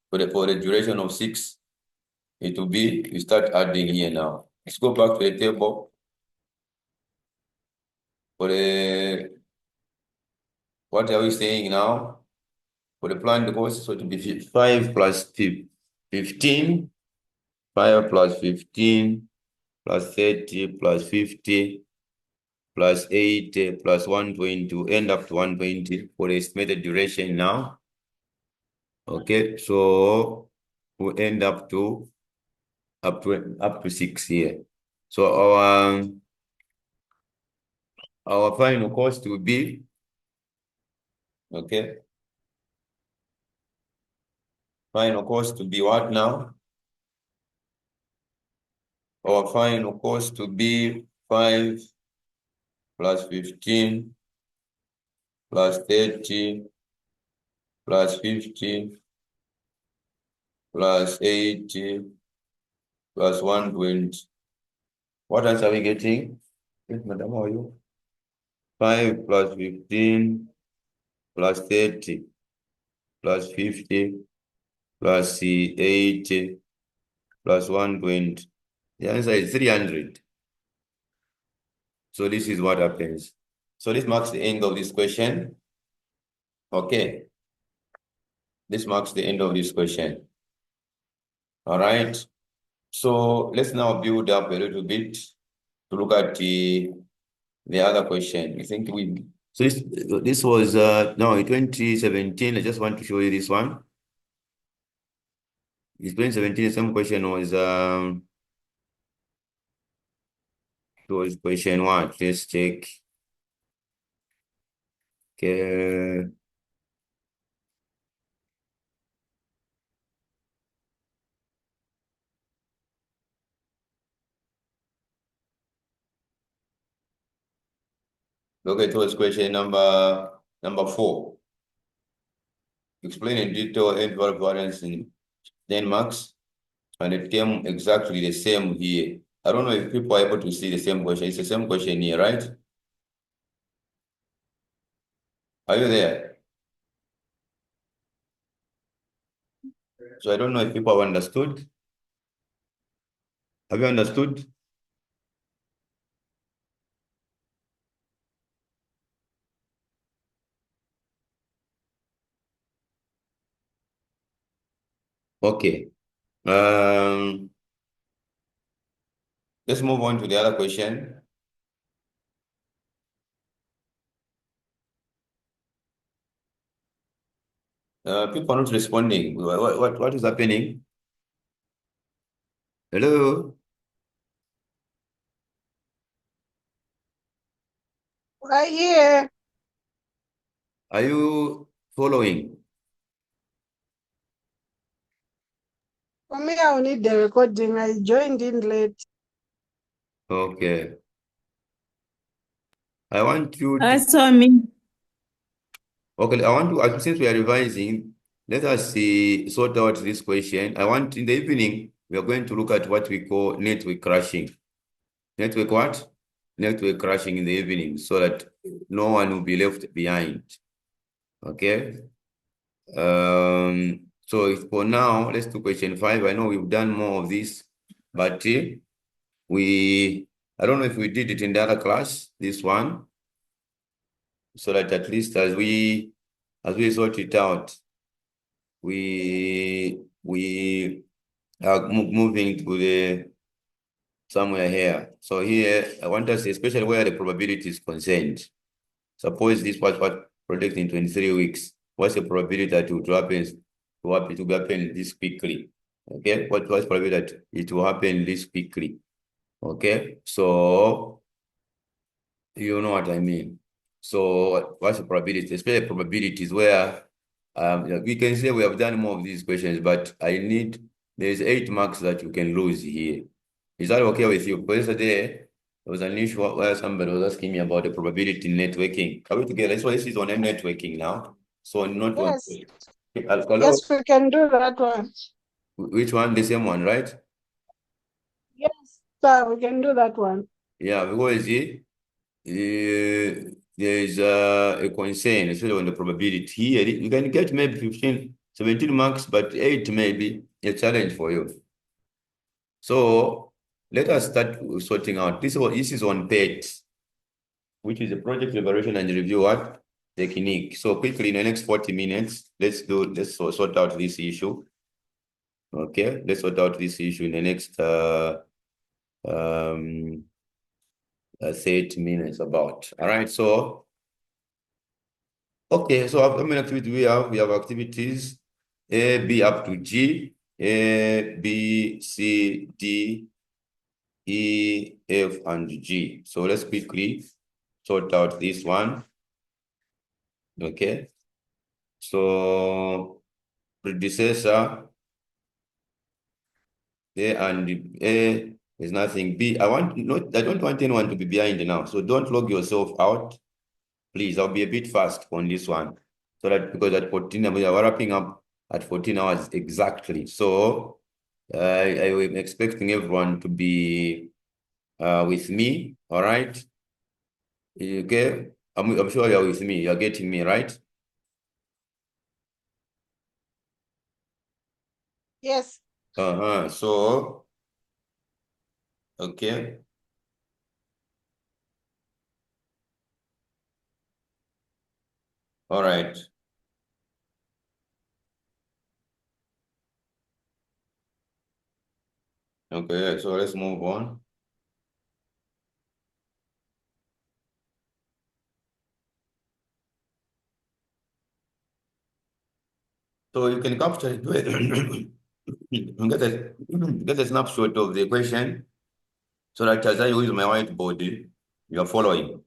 for the duration of 6. It will be, we start adding here now. Let's go back to the table. For the, what are we saying now? For the planned cost, so to be 5 plus 15, 5 plus 15 plus 30 plus 50 plus 80 plus 120 to end up to 120 for the estimated duration now. Okay, so we'll end up to 6 here. So our Our final cost will be, okay? Final cost to be what now? Our final cost to be 5 plus 15 plus 30 plus 50 plus 80 plus 120. What else are we getting? Yes, madam, how are you? 5 plus 15 plus 30 plus 50 plus 80 plus 120. The answer is 300. So this is what happens. So this marks the end of this question. Okay. This marks the end of this question. All right. So let's now build up a little bit to look at the other question. I think so this was now in 2017. I just want to show you this one. In 2017, the same question was question what? Let's check. Okay. Okay, it was question number 4. Explain in detail end-value variance in 10 marks, and it came exactly the same here. I don't know if people are able to see the same question. It's the same question here, right? Are you there? So I don't know if people have understood. Have you understood? Okay. Let's move on to the other question. People are not responding. What is happening? Hello? Right here. Are you following? For me, I will need the recording. I joined in late. Okay. I want you to, That's on me. okay, I want to, since we are revising, let us sort out this question. I want in the evening, we are going to look at what we call network crashing. Network what? Network crashing in the evening, so that no one will be left behind. Okay. So for now, let's do question 5. I know we've done more of this, but I don't know if we did it in the other class, this one, so that at least as we sort it out, we are moving to the somewhere here. So here, I want us, especially where the probability is concerned. Suppose this was what predict in 23 weeks. What's the probability that it will happen this quickly? Okay, what's probability that it will happen this quickly? Okay, so you know what I mean. So what's the probability? Especially probabilities where we can say we have done more of these questions, but there's 8 marks that you can lose here. Is that okay with you? Because yesterday there was an issue where somebody was asking me about the probability in networking. Are we together? So this is on networking now. So not on. Yes. Hello? Yes, we can do that one. Which one? The same one, right? Yes, sir, we can do that one. Yeah, because there's a concern, especially on the probability here. You can get maybe 15, 17 marks, but 8 may be a challenge for you. So let us start sorting out. This is on PET, which is a project evaluation and review technique. So quickly in the next 40 minutes, let's sort out this issue. Okay, let's sort out this issue in the next 30 minutes about. All right, so okay, so how many activities we have? We have activities A, B up to G, A, B, C, D, E, F, and G. So let's quickly sort out this one. Okay. So predecessor A and A is nothing. B, I don't want anyone to be behind now. So don't log yourself out. Please, I'll be a bit fast on this one. So that because at 14, we are wrapping up at 14 hours exactly. So I am expecting everyone to be with me. All right. Okay. I'm sure you're with me. You're getting me, right? Yes. So, okay. All right. Okay, so let's move on. So you can capture it, get a snapshot of the question so that as I use my whiteboard, you're following.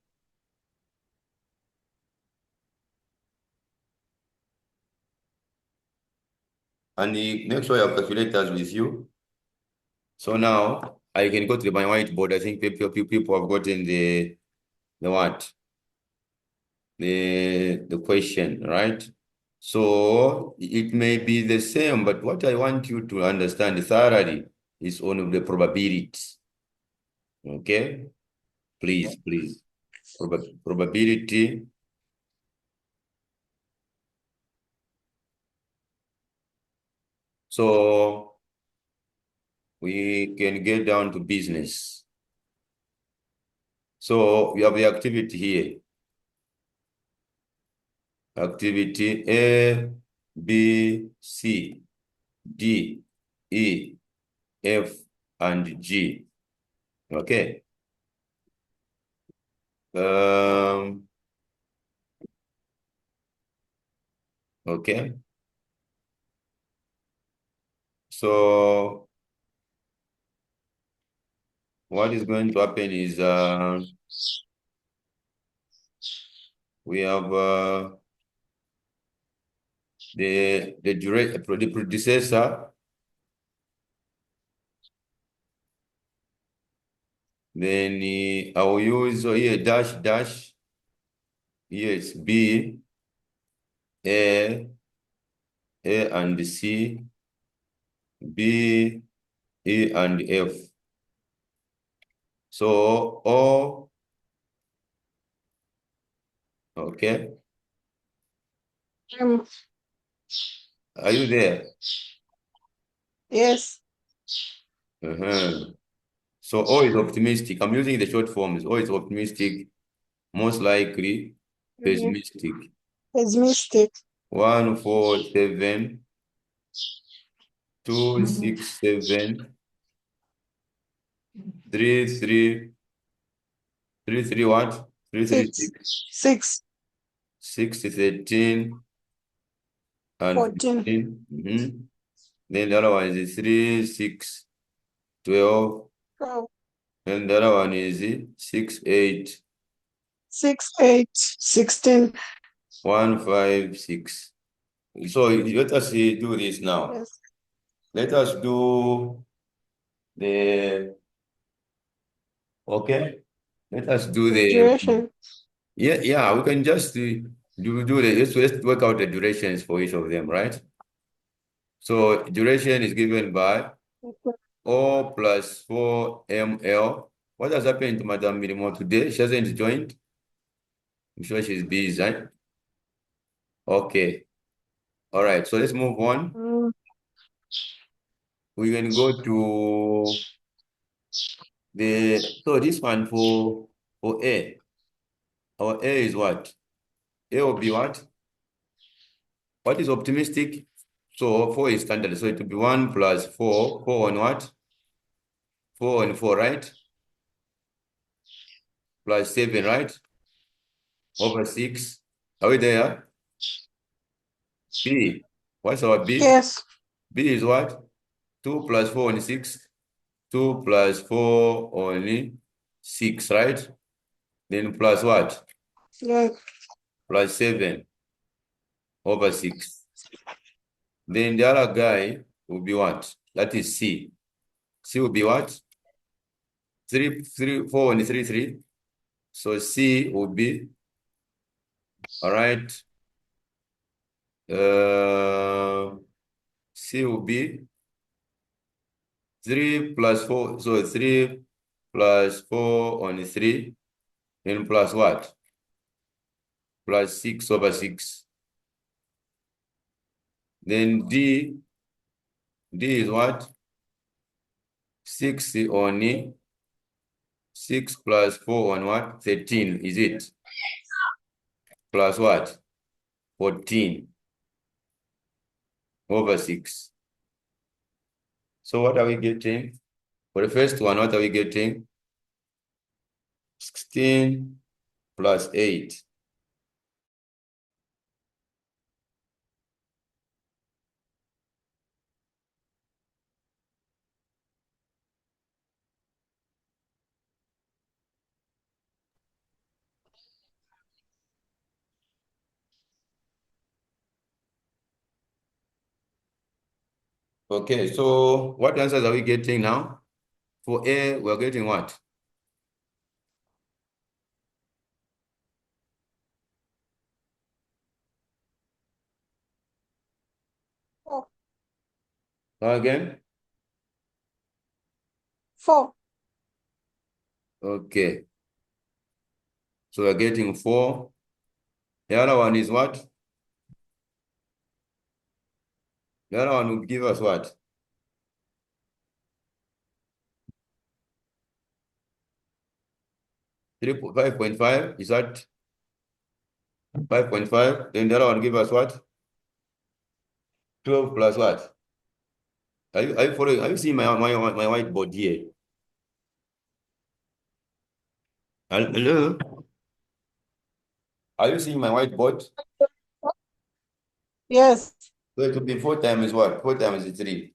And make sure you have calculators with you. So now I can go to my whiteboard. I think people have gotten the what? The question, right? So it may be the same, but what I want you to understand thoroughly is on the probabilities. Okay? Please. Probability. So we can get down to business. So we have the activity here. Activity A, B, C, D, E, F, and G. Okay. Okay. So what is going to happen is we have the predecessor, then I will use here dash. Yes, B, A and C, B, E and F. So O, okay. Are you there? Yes. So O is optimistic. I'm using the short forms. O is optimistic, most likely pessimistic. Pessimistic. 1, 4, 7, 2, 6, 7, 3, 3, 3, 3, what? 3, 3, 6. 6. 6, 13, and 14. 15. Then the other one is 3, 6, 12. 12. And the other one is 6, 8. 6, 8, 16. 1, 5, 6. So let us do this now. Yes. Let us do the, okay? Let us do the duration. Yeah, we can just do let's work out the durations for each of them, right? So duration is given by O plus 4 ml. What has happened to Madame Mirimo today? She hasn't joined. I'm sure she's busy, right? Okay. All right, so let's move on. We can go to so this one for A. Our A is what? A will be what? What is optimistic? So 4 is standard. So it will be 1 plus 4. 4 on what? 4 on 4, right? Plus 7, right? Over 6. Are we there? B. What's our B? Yes. B is what? 2 plus 4 on 6. 2 plus 4 on 6, right? Then plus what? Yeah. Plus 7 over 6. Then the other guy will be what? That is C. C will be what? 4 and 3, 3. So C will be, all right. C will be 3 plus 4. So 3 plus 4 on 3. Then plus what? Plus 6 over 6. Then D is what? 6 on 6 plus 4 on what? 13, is it? Plus what? 14 over 6. So what are we getting? For the first one, what are we getting? 16 plus 8. Okay, so what answers are we getting now? For A, we're getting what? Four. Again? 4. Okay. So we're getting 4. The other one is what? The other one will give us what? 5.5, is that 5.5? Then the other one give us what? 12 plus what? Are you following? Are you seeing my whiteboard here? Hello? Are you seeing my whiteboard? Yes. So it will be 4 times what? 4 times 3.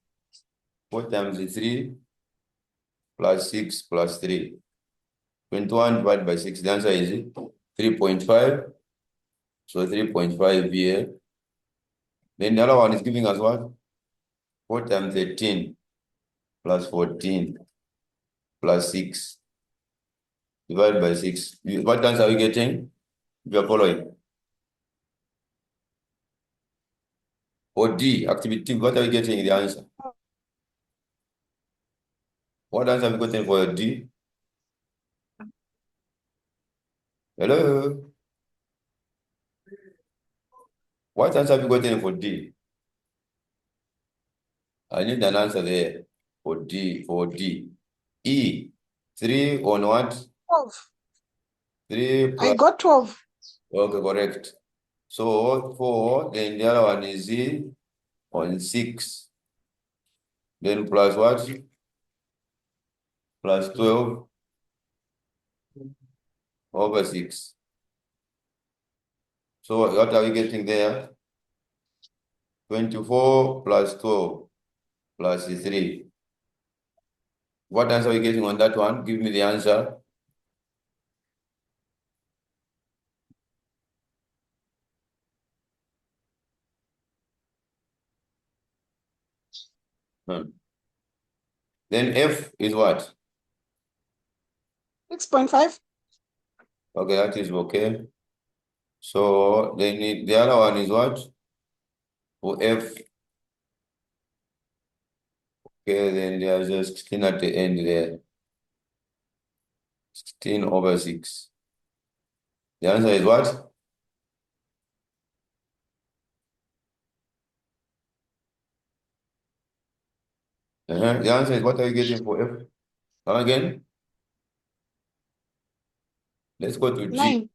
4 times 3 plus 6 plus 3. 21 divided by 6. The answer is 3.5. So 3.5 here. Then the other one is giving us what? 4 times 13 plus 14 plus 6 divided by 6. What answer are we getting? You are following. For D, activity, what are we getting in the answer? What answer have we gotten for D? Hello? What answer have you gotten for D? I need an answer there for D. E, 3 on what? 12. 3 I plus, got 12. okay, correct. So 4, then the other one is on 6. Then plus what? Plus 12 over 6. So what are we getting there? 24 plus 12 plus 3. What answer are we getting on that one? Give me the answer. Then F is what? 6.5. Okay, that is okay. So then the other one is what? For F. Okay, then there's just 16 at the end there. 16 over 6. The answer is what? The answer is what are you getting for F? Come again? Let's go to G. 9.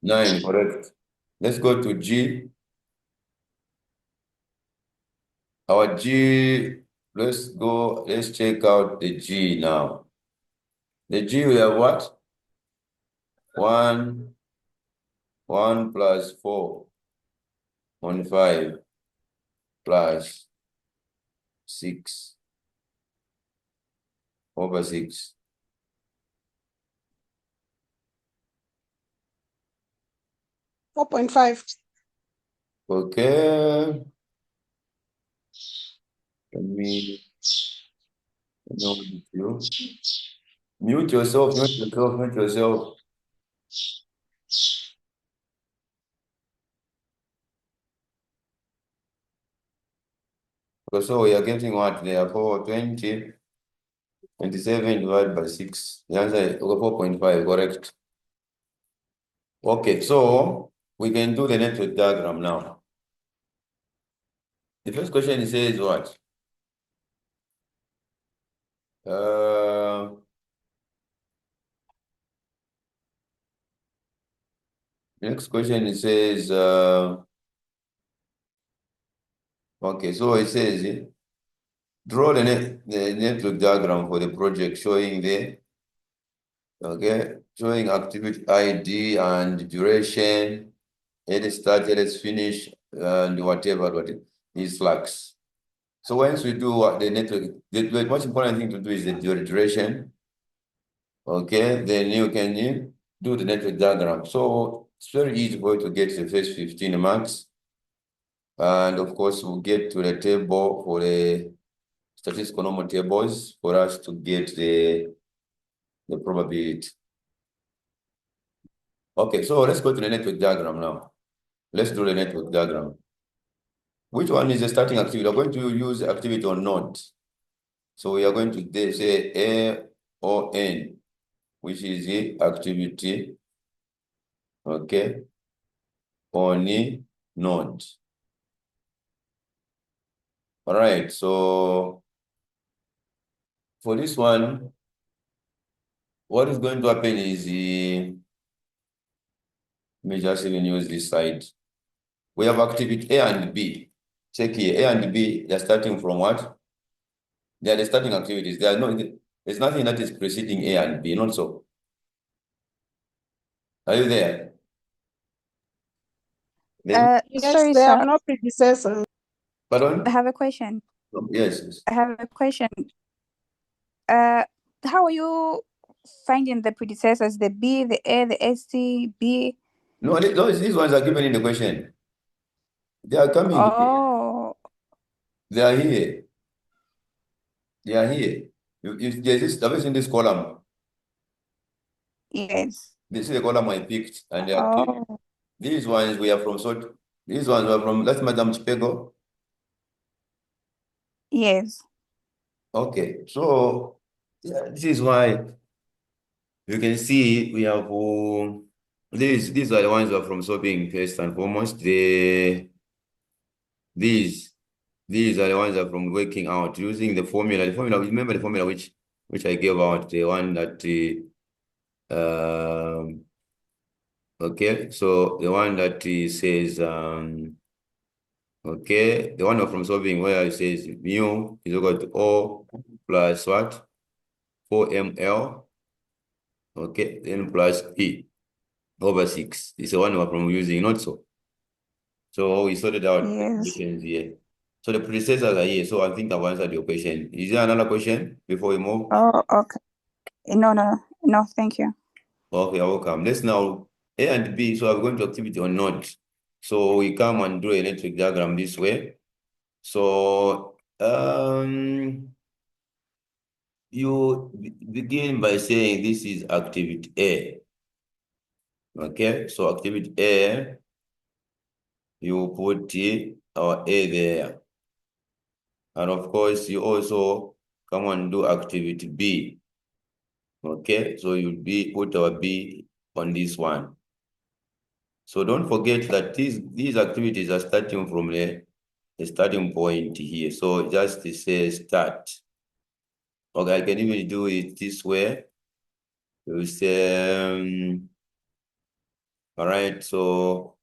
9, correct. Let's go to G. Our G, let's check out the G now. The G we have what? 1 plus 4 on 5 plus 6 over 6. 4.5. Okay. Let me know with you. Mute yourself, mute yourself, mute yourself. So we are getting what? Therefore, 20, 27 divided by 6. The answer is 4.5, correct? Okay, so we can do the network diagram now. The first question says what? Next question says, okay, so it says, draw the network diagram for the project showing showing activity ID and duration, let's start, let's finish, and whatever is flags. So once we do what the network, the most important thing to do is the duration. Okay, then you can do the network diagram. So it's very easy for you to get the first 15 marks. And of course, we'll get to the table for the statistical normal tables for us to get the probability. Okay, so let's go to the network diagram now. Let's do the network diagram. Which one is the starting activity? We're going to use activity on node. So we are going to say A or N, which is the activity, okay, on the node. All right, so for this one, what is going to happen is let me just even use this side. We have activity A and B. Check here, A and B, they're starting from what? They are the starting activities. There's nothing that is preceding A and B, not so. Are you there? Yes, Sorry, they have sir. no predecessors. Pardon? I have a question. Yes. I have a question. How are you finding the predecessors? The B, the A, the ST, B? No, these ones are given in the question. They are coming here. Oh, They are here. They are here. There's this, have you seen this column? yes. This is the column I picked, and they are Oh, these ones we are from sort. These ones were from, that's Madam Chipego. yes. Okay, so yeah, this is why you can see we have these are the ones who are from soaping first and foremost. These are the ones that are from working out using the formula. The formula, remember the formula which I gave out, the one that okay, so the one that says okay, the one from solving where it says mu is equal to O plus what? 4ml, okay, then plus P over 6. It's the one we're from using, not so. So we sorted out the Yes. questions here. So the predecessors are here. So I think I've answered your question. Is there another question before we move? Oh, okay. No, thank you. Okay, welcome. Let's now A and B. So I'm going to activity on node. So we come and do a network diagram this way. So you begin by saying this is activity A. Okay, so activity A, you put our A there. And of course, you also come and do activity B. Okay, so you'll put our B on this one. So don't forget that these activities are starting from the starting point here. So just say start. Okay, I can even do it this way. You say, all right, so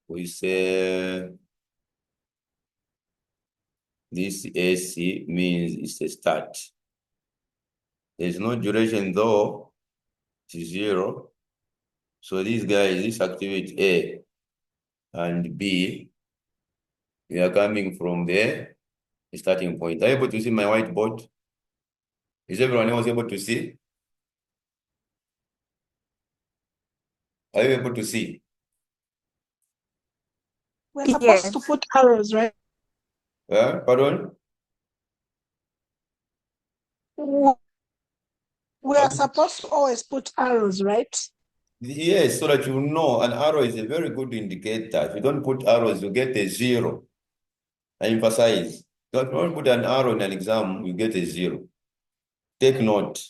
we say this AC means it's a start. There's no duration though, it's 0. So these guys, this activity A and B, we are coming from the starting point. Are you able to see my whiteboard? Is everyone else able to see? Are you able to see? We're supposed to Yes. put arrows, right? Pardon? We are supposed to always put arrows, right? Yes, so that you know an arrow is a very good indicator. If you don't put arrows, you get a 0. I emphasize. Don't put an arrow in an exam, you get a 0. Take note.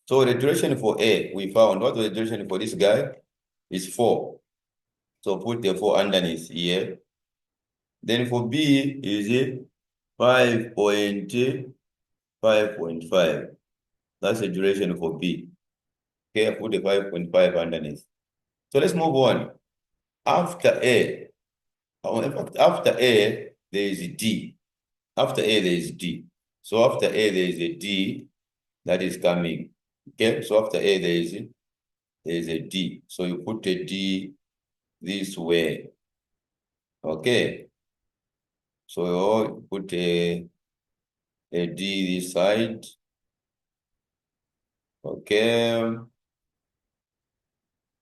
So the duration for A, we found. What was the duration for this guy? Is 4. So put the 4 underneath here. Then for B is 5.5. That's the duration for B. Okay, put the 5.5 underneath. So let's move on. After A, in fact, after A, there is a D. After A, there is D. So after A, there is a D that is coming. Okay, so after A, there is a D. So you put a D this way. Okay. So you put a D this side. Okay.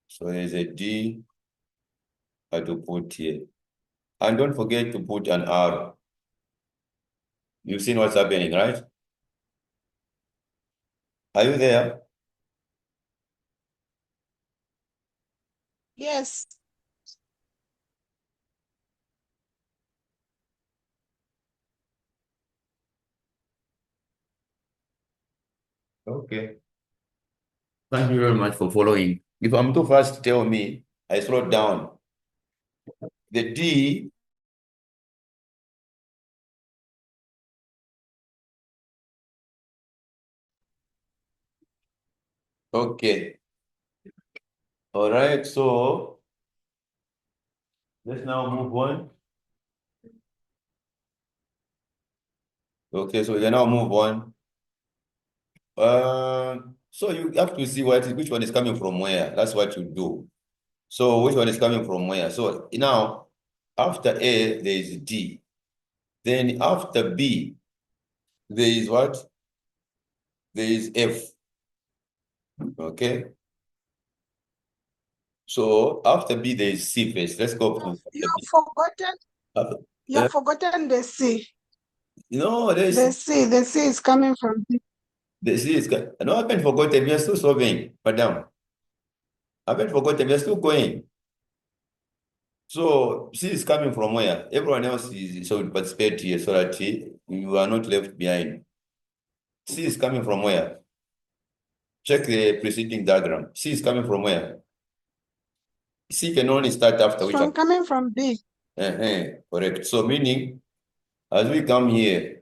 So there's a D to put here. And don't forget to put an arrow. You've seen what's happening, right? Are you there? Yes. Okay. Thank you very much for following. If I'm too fast, tell me. I slow down. The D okay. All right, so let's now move on. Okay, so we can now move on. So you have to see which one is coming from where. That's what you do. So which one is coming from where? So now, after A, there is D. Then after B, there is what? There is F. Okay. So after B, there is C first. Let's go from You've forgotten the C. No, The C is coming from B. The C is no, I haven't forgotten. We are still solving, madam. I haven't forgotten. We are still going. So C is coming from where? Everyone else is so participate here so that you are not left behind. C is coming from where? Check the preceding diagram. C is coming from where? C can only start after which one? Coming from B. Correct. So meaning, as we come here,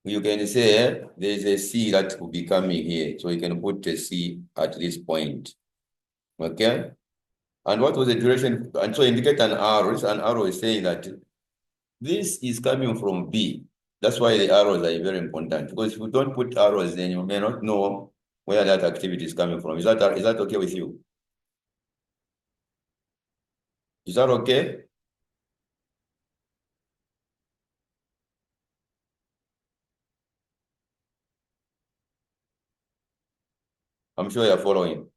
you can say there is a C that will be coming here. So you can put a C at this point. Okay? And what was the duration? And so indicate an arrow. An arrow is saying that this is coming from B. That's why the arrows are very important. Because if you don't put arrows, then you may not know where that activity is coming from. Is that okay with you? Is that okay? I'm sure you're following.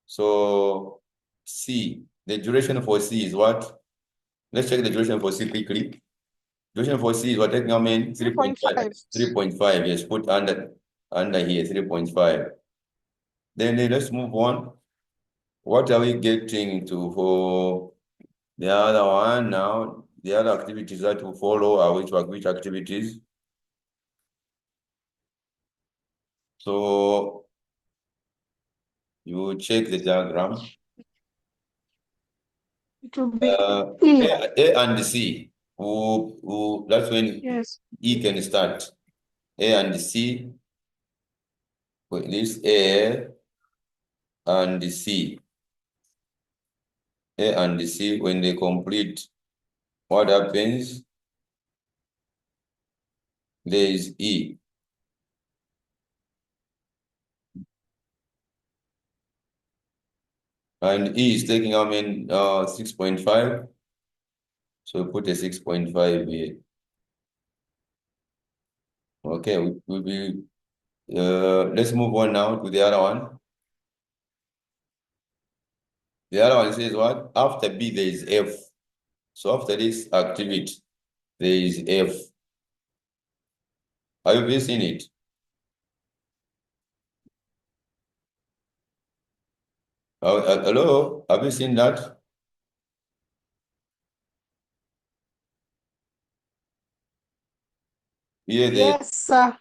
So C, the duration for C is what? Let's check the duration for C quickly. Duration for C is what? Taking how many? 3.5. 3.5, yes, put under here, 3.5. Then let's move on. What are we getting to for the other one now? The other activities that will follow are which activities? So you check the diagram. It will be A and C. That's when E can start. A and C. With this A and C. A and C, when they complete, what happens? There is E. And E is taking how many? 6.5. So put a 6.5 here. Okay, let's move on now to the other one. The other one says what? After B, there is F. So after this activity, there is F. Have you seen it? Hello? Have you seen that? Here, Yes, sir.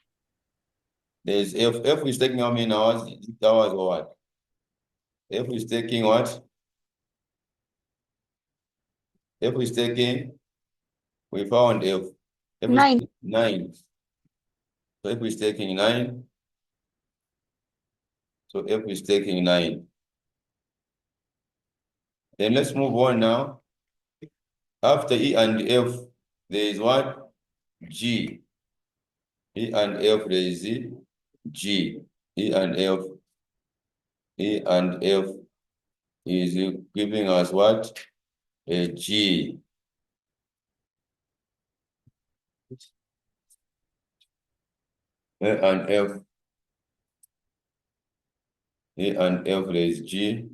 there's F. F is taking how many hours? 6 hours or what? F is taking what? F is taking, we found F. F is 9. 9. So F is taking 9. So F is taking 9. Then let's move on now. After E and F, there is what? G. E and F, there is G. E and F. E and F is giving us what? A G. E and F. E and F, there is G.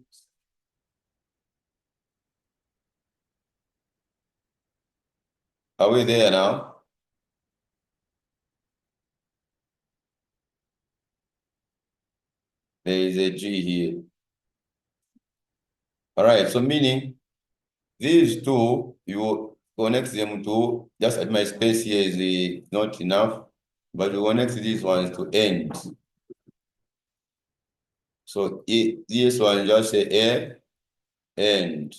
Are we there now? There is a G here. All right, so meaning these two, you connect them to, just at my space here is not enough, but you connect these ones to end. So this one just say A, end.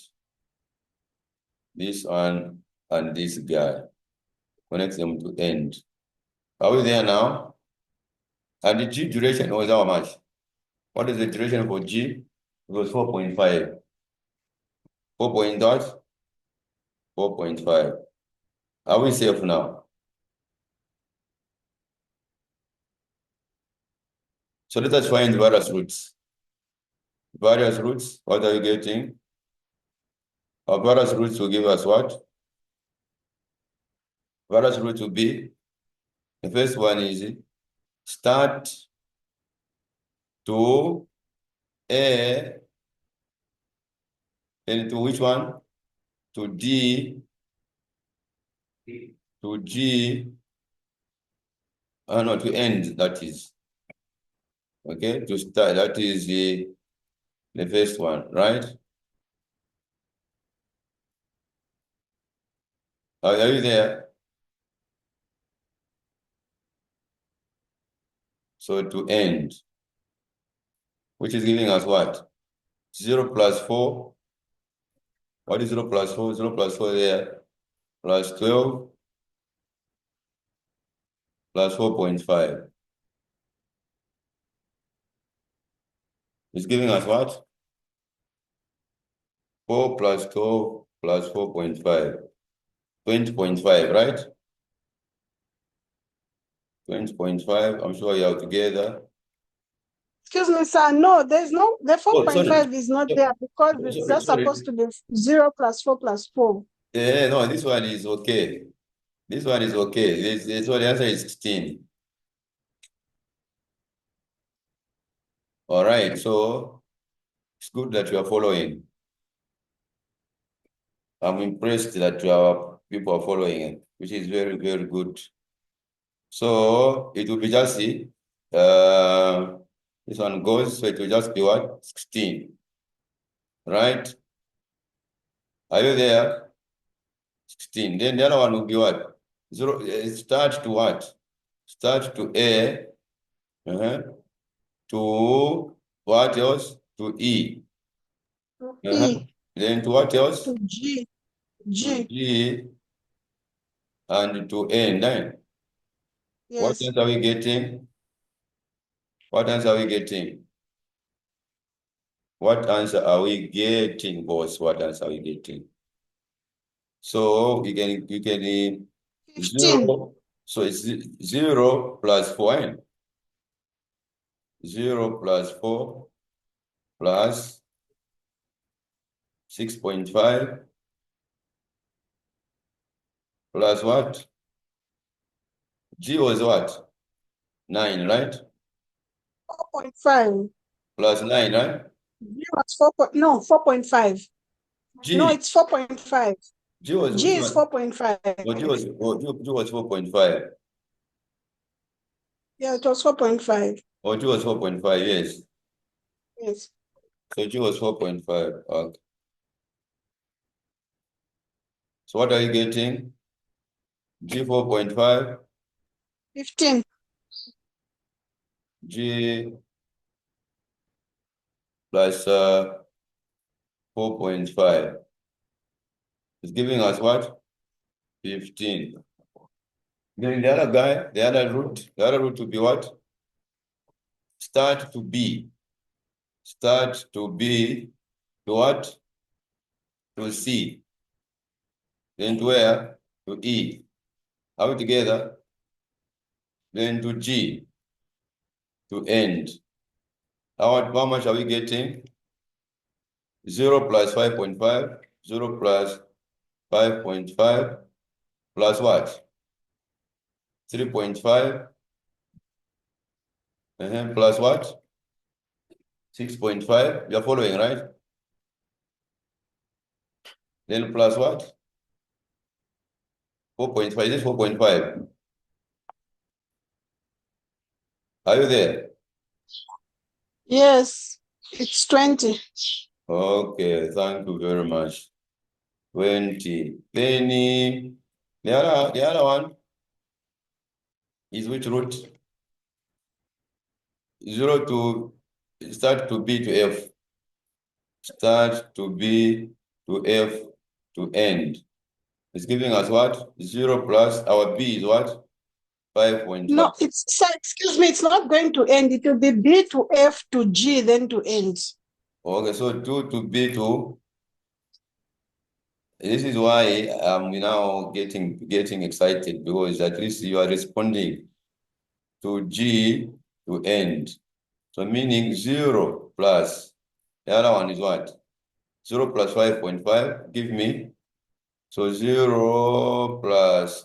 This one and this guy. Connect them to end. Are we there now? And the G duration was how much? What is the duration for G? It was 4.5. 4 point dot? 4.5. Are we safe now? So let us find various roots. Various roots, what are you getting? Our various roots will give us what? Various roots will be, the first one is start to A, then to which one? To D, to G, no, to end, that is. Okay, to start, that is the first one, right? Are you there? So to end, which is giving us what? 0 plus 4. What is 0 plus 4? 0 plus 4 there, plus 12, plus 4.5. It's giving us what? 4 plus 12 plus 4.5. 20.5, right? 20.5, I'm sure you are together. Excuse me, sir. No, there's no, the Oh, sorry. 4.5 is not there because it's just Sorry. supposed to be 0 plus 4 plus 4. Yeah, no, this one is okay. This one is okay. This one, the answer is 16. All right, so it's good that you are following. I'm impressed that your people are following it, which is very, very good. So it will be just this one goes, so it will just be what? 16. Right? Are you there? 16. Then the other one will be what? 0. Start to what? Start to A. To what else? To E. E. Then to what else? To G. To G. And to N. Yes. What else are we getting? What answer are we getting? What answer are we getting, boss? What answer are we getting? So you can 15. 0. So it's 0 plus 4. 0 plus 4 plus 6.5 plus what? G was what? 9, right? 4.5. Plus 9, right? G was 4. No, 4.5. G. No, it's 4.5. G was G is 4.5. G was 4.5. Yeah, it was 4.5. Oh, G was 4.5, yes. Yes. So G was 4.5. Okay. So what are you getting? G 4.5. 15. G plus 4.5 is giving us what? 15. Then the other guy, the other root would be what? Start to B. Start to B to what? To C. Then to where? To E. Are we together? Then to G. To end. How much are we getting? 0 plus 5.5. 0 plus 5.5 plus what? 3.5 plus what? 6.5. You're following, right? Then plus what? 4.5. Is this 4.5? Are you there? Yes, it's 20. Okay, thank you very much. 20. Then the other one is which root? 0 to start to B to F. Start to B to F to end. It's giving us what? 0 plus our B is what? 5.5. No, excuse me, it's not going to end. It will be B to F to G, then to end. Okay, so 2 to B to. This is why I'm now getting excited, because at least you are responding to G to end. So meaning 0 plus, the other one is what? 0 plus 5.5, give me. So 0 plus,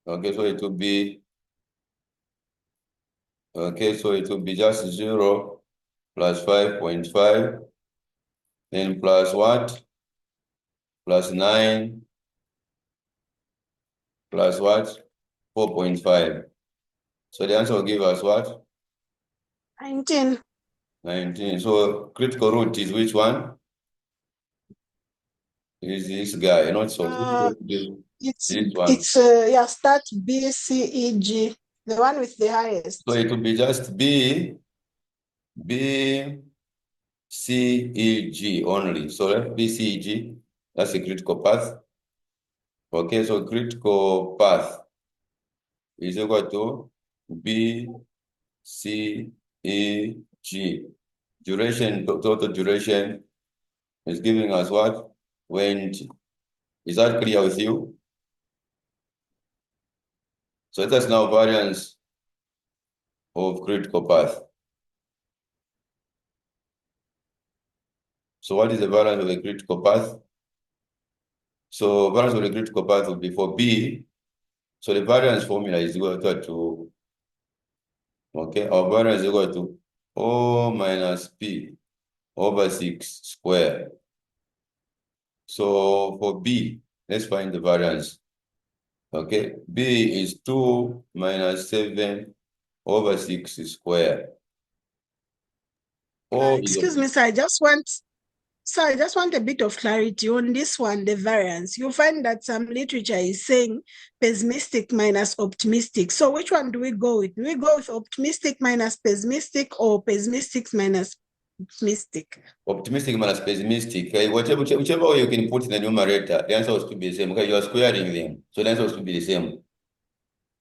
okay, so it will be, okay, so it will be just 0 plus 5.5, then plus what? Plus 9, plus what? 4.5. So the answer will give us what? 19. 19. So critical root is which one? Is this guy, not so. Yeah, start B, C, E, G, the one with the highest. So it will be just B, C, E, G only. So B, C, E, G, that's a critical path. Okay, so critical path is equal to B, C, E, G. Duration, total duration is giving us what? 20. Is that clear with you? So that's now variance of critical path. So what is the variance of the critical path? So variance of the critical path will be for B. So the variance formula is equal to, okay, our variance is equal to O minus P over 6 square. So for B, let's find the variance. Okay, B is 2 minus 7 over 6 square. Excuse me, sir, I just want a bit of clarity on this one, the variance. You'll find that some literature is saying pessimistic minus optimistic. So which one do we go with? Do we go with optimistic minus pessimistic or pessimistic minus optimistic? Optimistic minus pessimistic. Whichever way you can put in the numerator, the answer was to be the same. Okay, you are squaring them. So the answer was to be the same.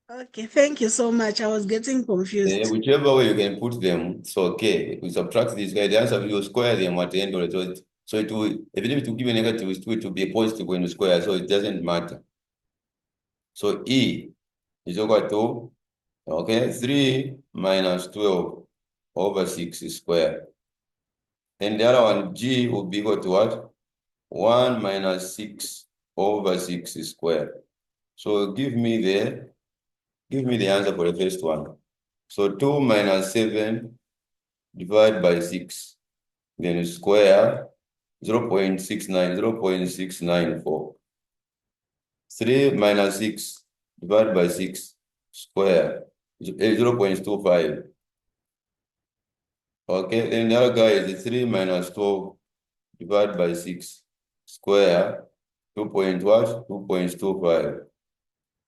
Okay, thank you so much. I was getting confused. Whichever way you can put them, it's okay. If we subtract this guy, the answer you square them at the end of it. So it will, even if it give a negative, it will be a positive when you square, so it doesn't matter. So E is equal to, okay, 3 minus 12 over 6 square. And the other one, G will be equal to what? 1 minus 6 over 6 square. So give me the answer for the first one. So 2 minus 7 divided by 6. Then square 0.694. 3 minus 6 divided by 6 square, 0.25. Okay, then the other guy is 3 minus 12 divided by 6 square, 2.25.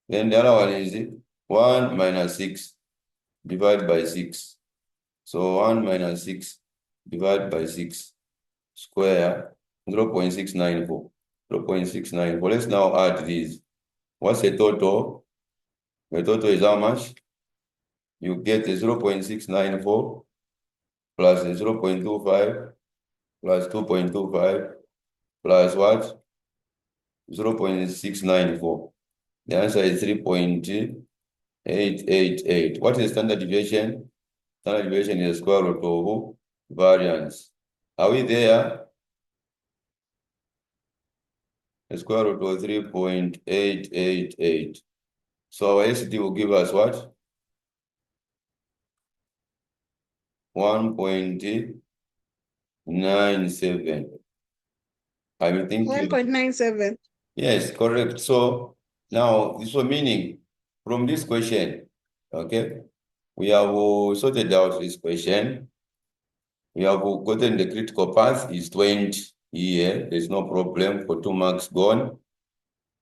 Then the other one is 1 minus 6 divided by 6. So 1 minus 6 divided by 6 square, 0.694. 0.694. Let's now add these. What's the total? The total is how much? You get the 0.694 plus the 0.25 plus 2.25 plus what? 0.694. The answer is 3.888. What is standard deviation? Standard deviation is the square root of variance. Are we there? The square root of 3.888. So our ST will give us what? 1.97. I will think 1.97. Yes, correct. So now this was meaning from this question, okay, we have sorted out this question. We have gotten the critical path is 20 here. There's no problem for 2 marks gone.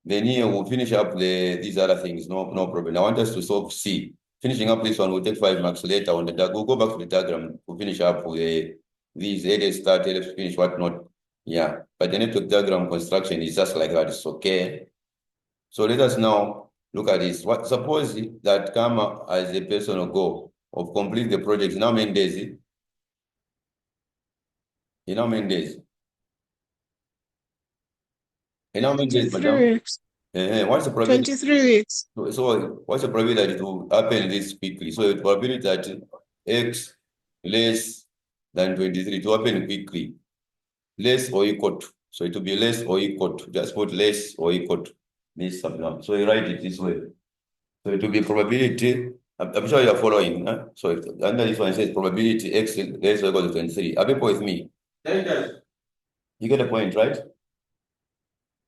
Then here we'll finish up these other things, no problem. I want us to solve C. Finishing up this one will take 5 marks later on the diagram. We'll go back to the diagram. We'll finish up with these, let's start, let's finish what not. Yeah, but the network diagram construction is just like that, it's okay. So let us now look at this. Suppose that Kama as a personal goal of complete the project in how many days? In how many days? In how many days, 23 madam? weeks. What's the probability? 23 weeks. So what's the probability that it will happen this quickly? So the probability that X less than 23 to happen quickly, less or equal to. So it will be less or equal to. Just put less or equal to this sum. So you write it this way. So it will be probability. I'm sure you are following. Huh? So under this one it says probability X less or equal to 23. Are people with me? You get the point, right?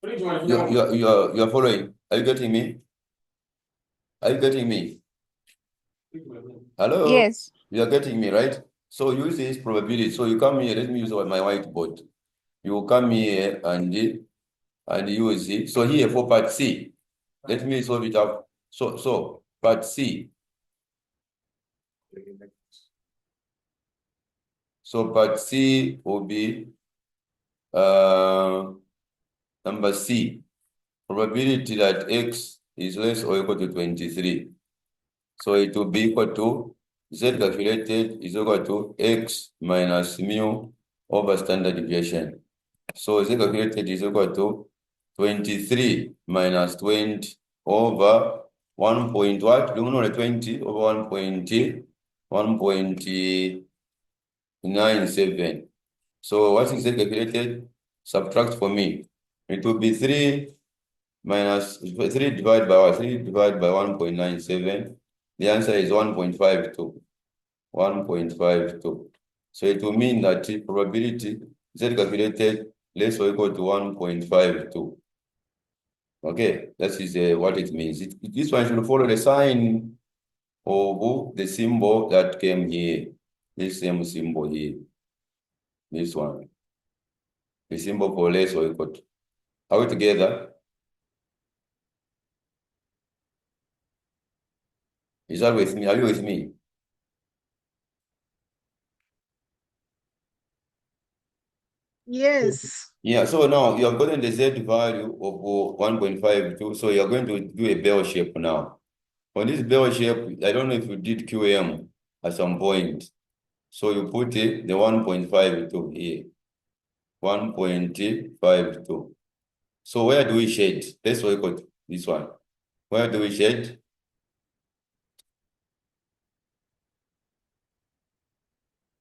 You are following. Are you getting me? Are you getting me? Hello? Yes. You are getting me, right? So use this probability. So you come here, let me use my whiteboard. You come here and use it. So here for part C, let me solve it up. So part C. So part C will be number C. Probability that X is less or equal to 23. So it will be equal to Z calculated is equal to X minus mu over standard deviation. So Z calculated is equal to 23 minus 20 over 1 point what? Do you know the 20 over 1.97. So what is Z calculated? Subtract for me. It will be 3 minus 3 divided by what? 3 divided by 1.97. The answer is 1.52. 1.52. So it will mean that the probability Z calculated less or equal to 1.52. Okay, that is what it means. This one should follow the sign of the symbol that came here. This same symbol here. This one. The symbol for less or equal to. Are we together? Is that with me? Are you with me? Yes. Yeah, so now you have gotten the Z value of 1.52. So you're going to do a bell shape now. On this bell shape, I don't know if you did QM at some point. So you put the 1.52 here. 1.52. So where do we shade? Let's look at this one. Where do we shade?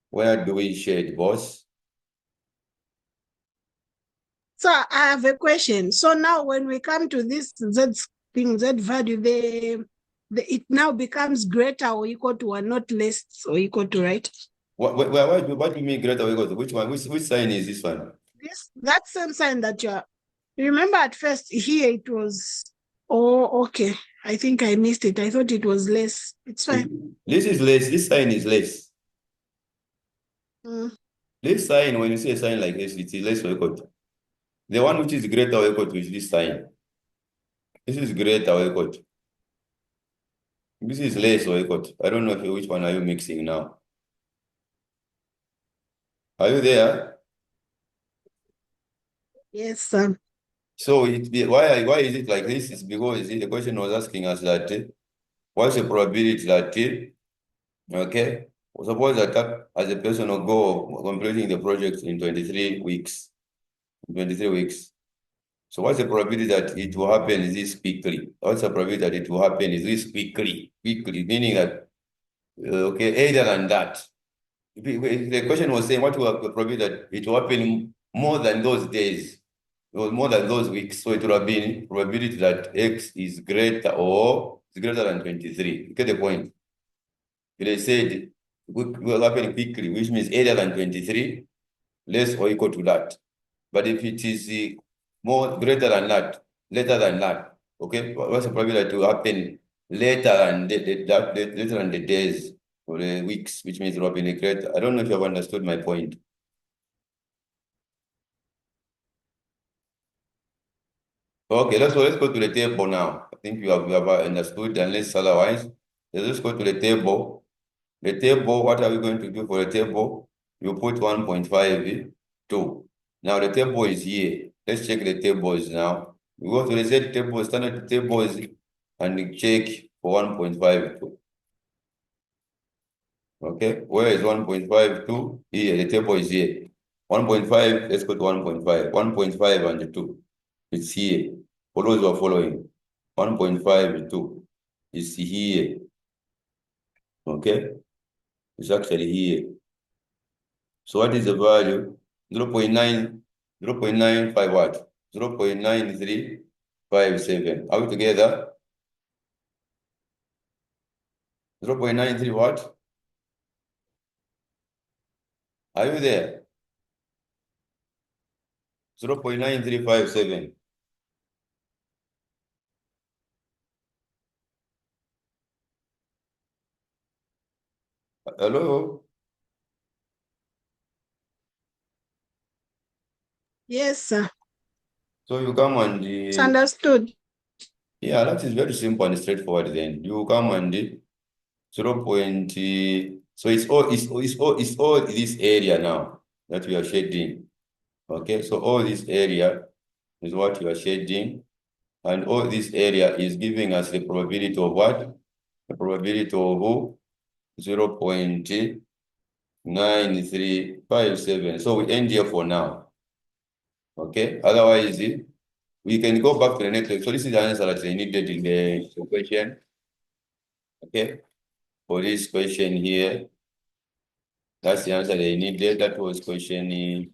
Where do we shade, boss? So I have a question. So now when we come to this Z thing, Z value, it now becomes greater or equal to or not less or equal to, right? What do you mean greater or equal to? Which one? Which sign is this one? that same sign that remember at first here it was, oh, okay. I think I missed it. I thought it was less. It's fine. This is less. This sign is less. Mm. This sign, when you see a sign like this, it is less or equal to. The one which is greater or equal to is this sign. This is greater or equal to. This is less or equal to. I don't know which one are you mixing now. Are you there? Yes, sir. So why is it like this? It's because the question was asking us that what's the probability that okay, suppose that as a person will go completing the project in 23 weeks. 23 weeks. So what's the probability that it will happen this quickly? What's the probability that it will happen this quickly? Quickly, meaning that okay, either than that. The question was saying what will the probability that it will happen more than those days, or more than those weeks. So it will have been probability that X is greater or is greater than 23. You get the point? They said it will happen quickly, which means either than 23, less or equal to that. But if it is more greater than that, later than that, okay, what's the probability that it will happen later than later than the days or the weeks, which means it will happen greater. I don't know if you have understood my point. Okay, let's go to the table now. I think you have understood, unless otherwise. Let's go to the table. The table, what are we going to do for the table? You put 1.52. Now the table is here. Let's check the tables now. We go to the Z table, standard tables, and check for 1.52. Okay, where is 1.52? Here, the table is here. 1.5, let's go to 1.5. 1.5 and 2. It's here. For those who are following, 1.52 is here. Okay, it's actually here. So what is the value? 0.9, 0.95 what? 0.9357. Are we together? 0.93 what? Are you there? 0.9357. Hello? Yes, sir. So you come and It's understood. yeah, that is very simple and straightforward then. You come and 0. So it's all this area now that we are shading. Okay, so all this area is what you are shading, and all this area is giving us the probability of what? The probability of 0.9357. So we end here for now. Okay, otherwise we can go back to the next. So this is the answer that they needed in the question. Okay, for this question here, that's the answer they needed. That was question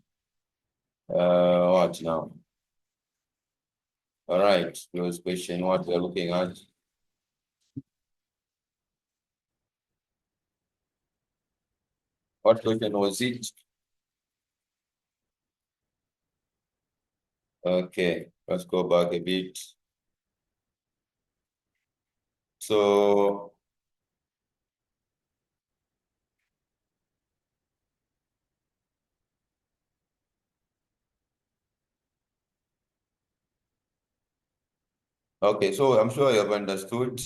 what now? All right, those question what we're looking at. What question was it? Okay, let's go back a bit. So okay, so I'm sure you have understood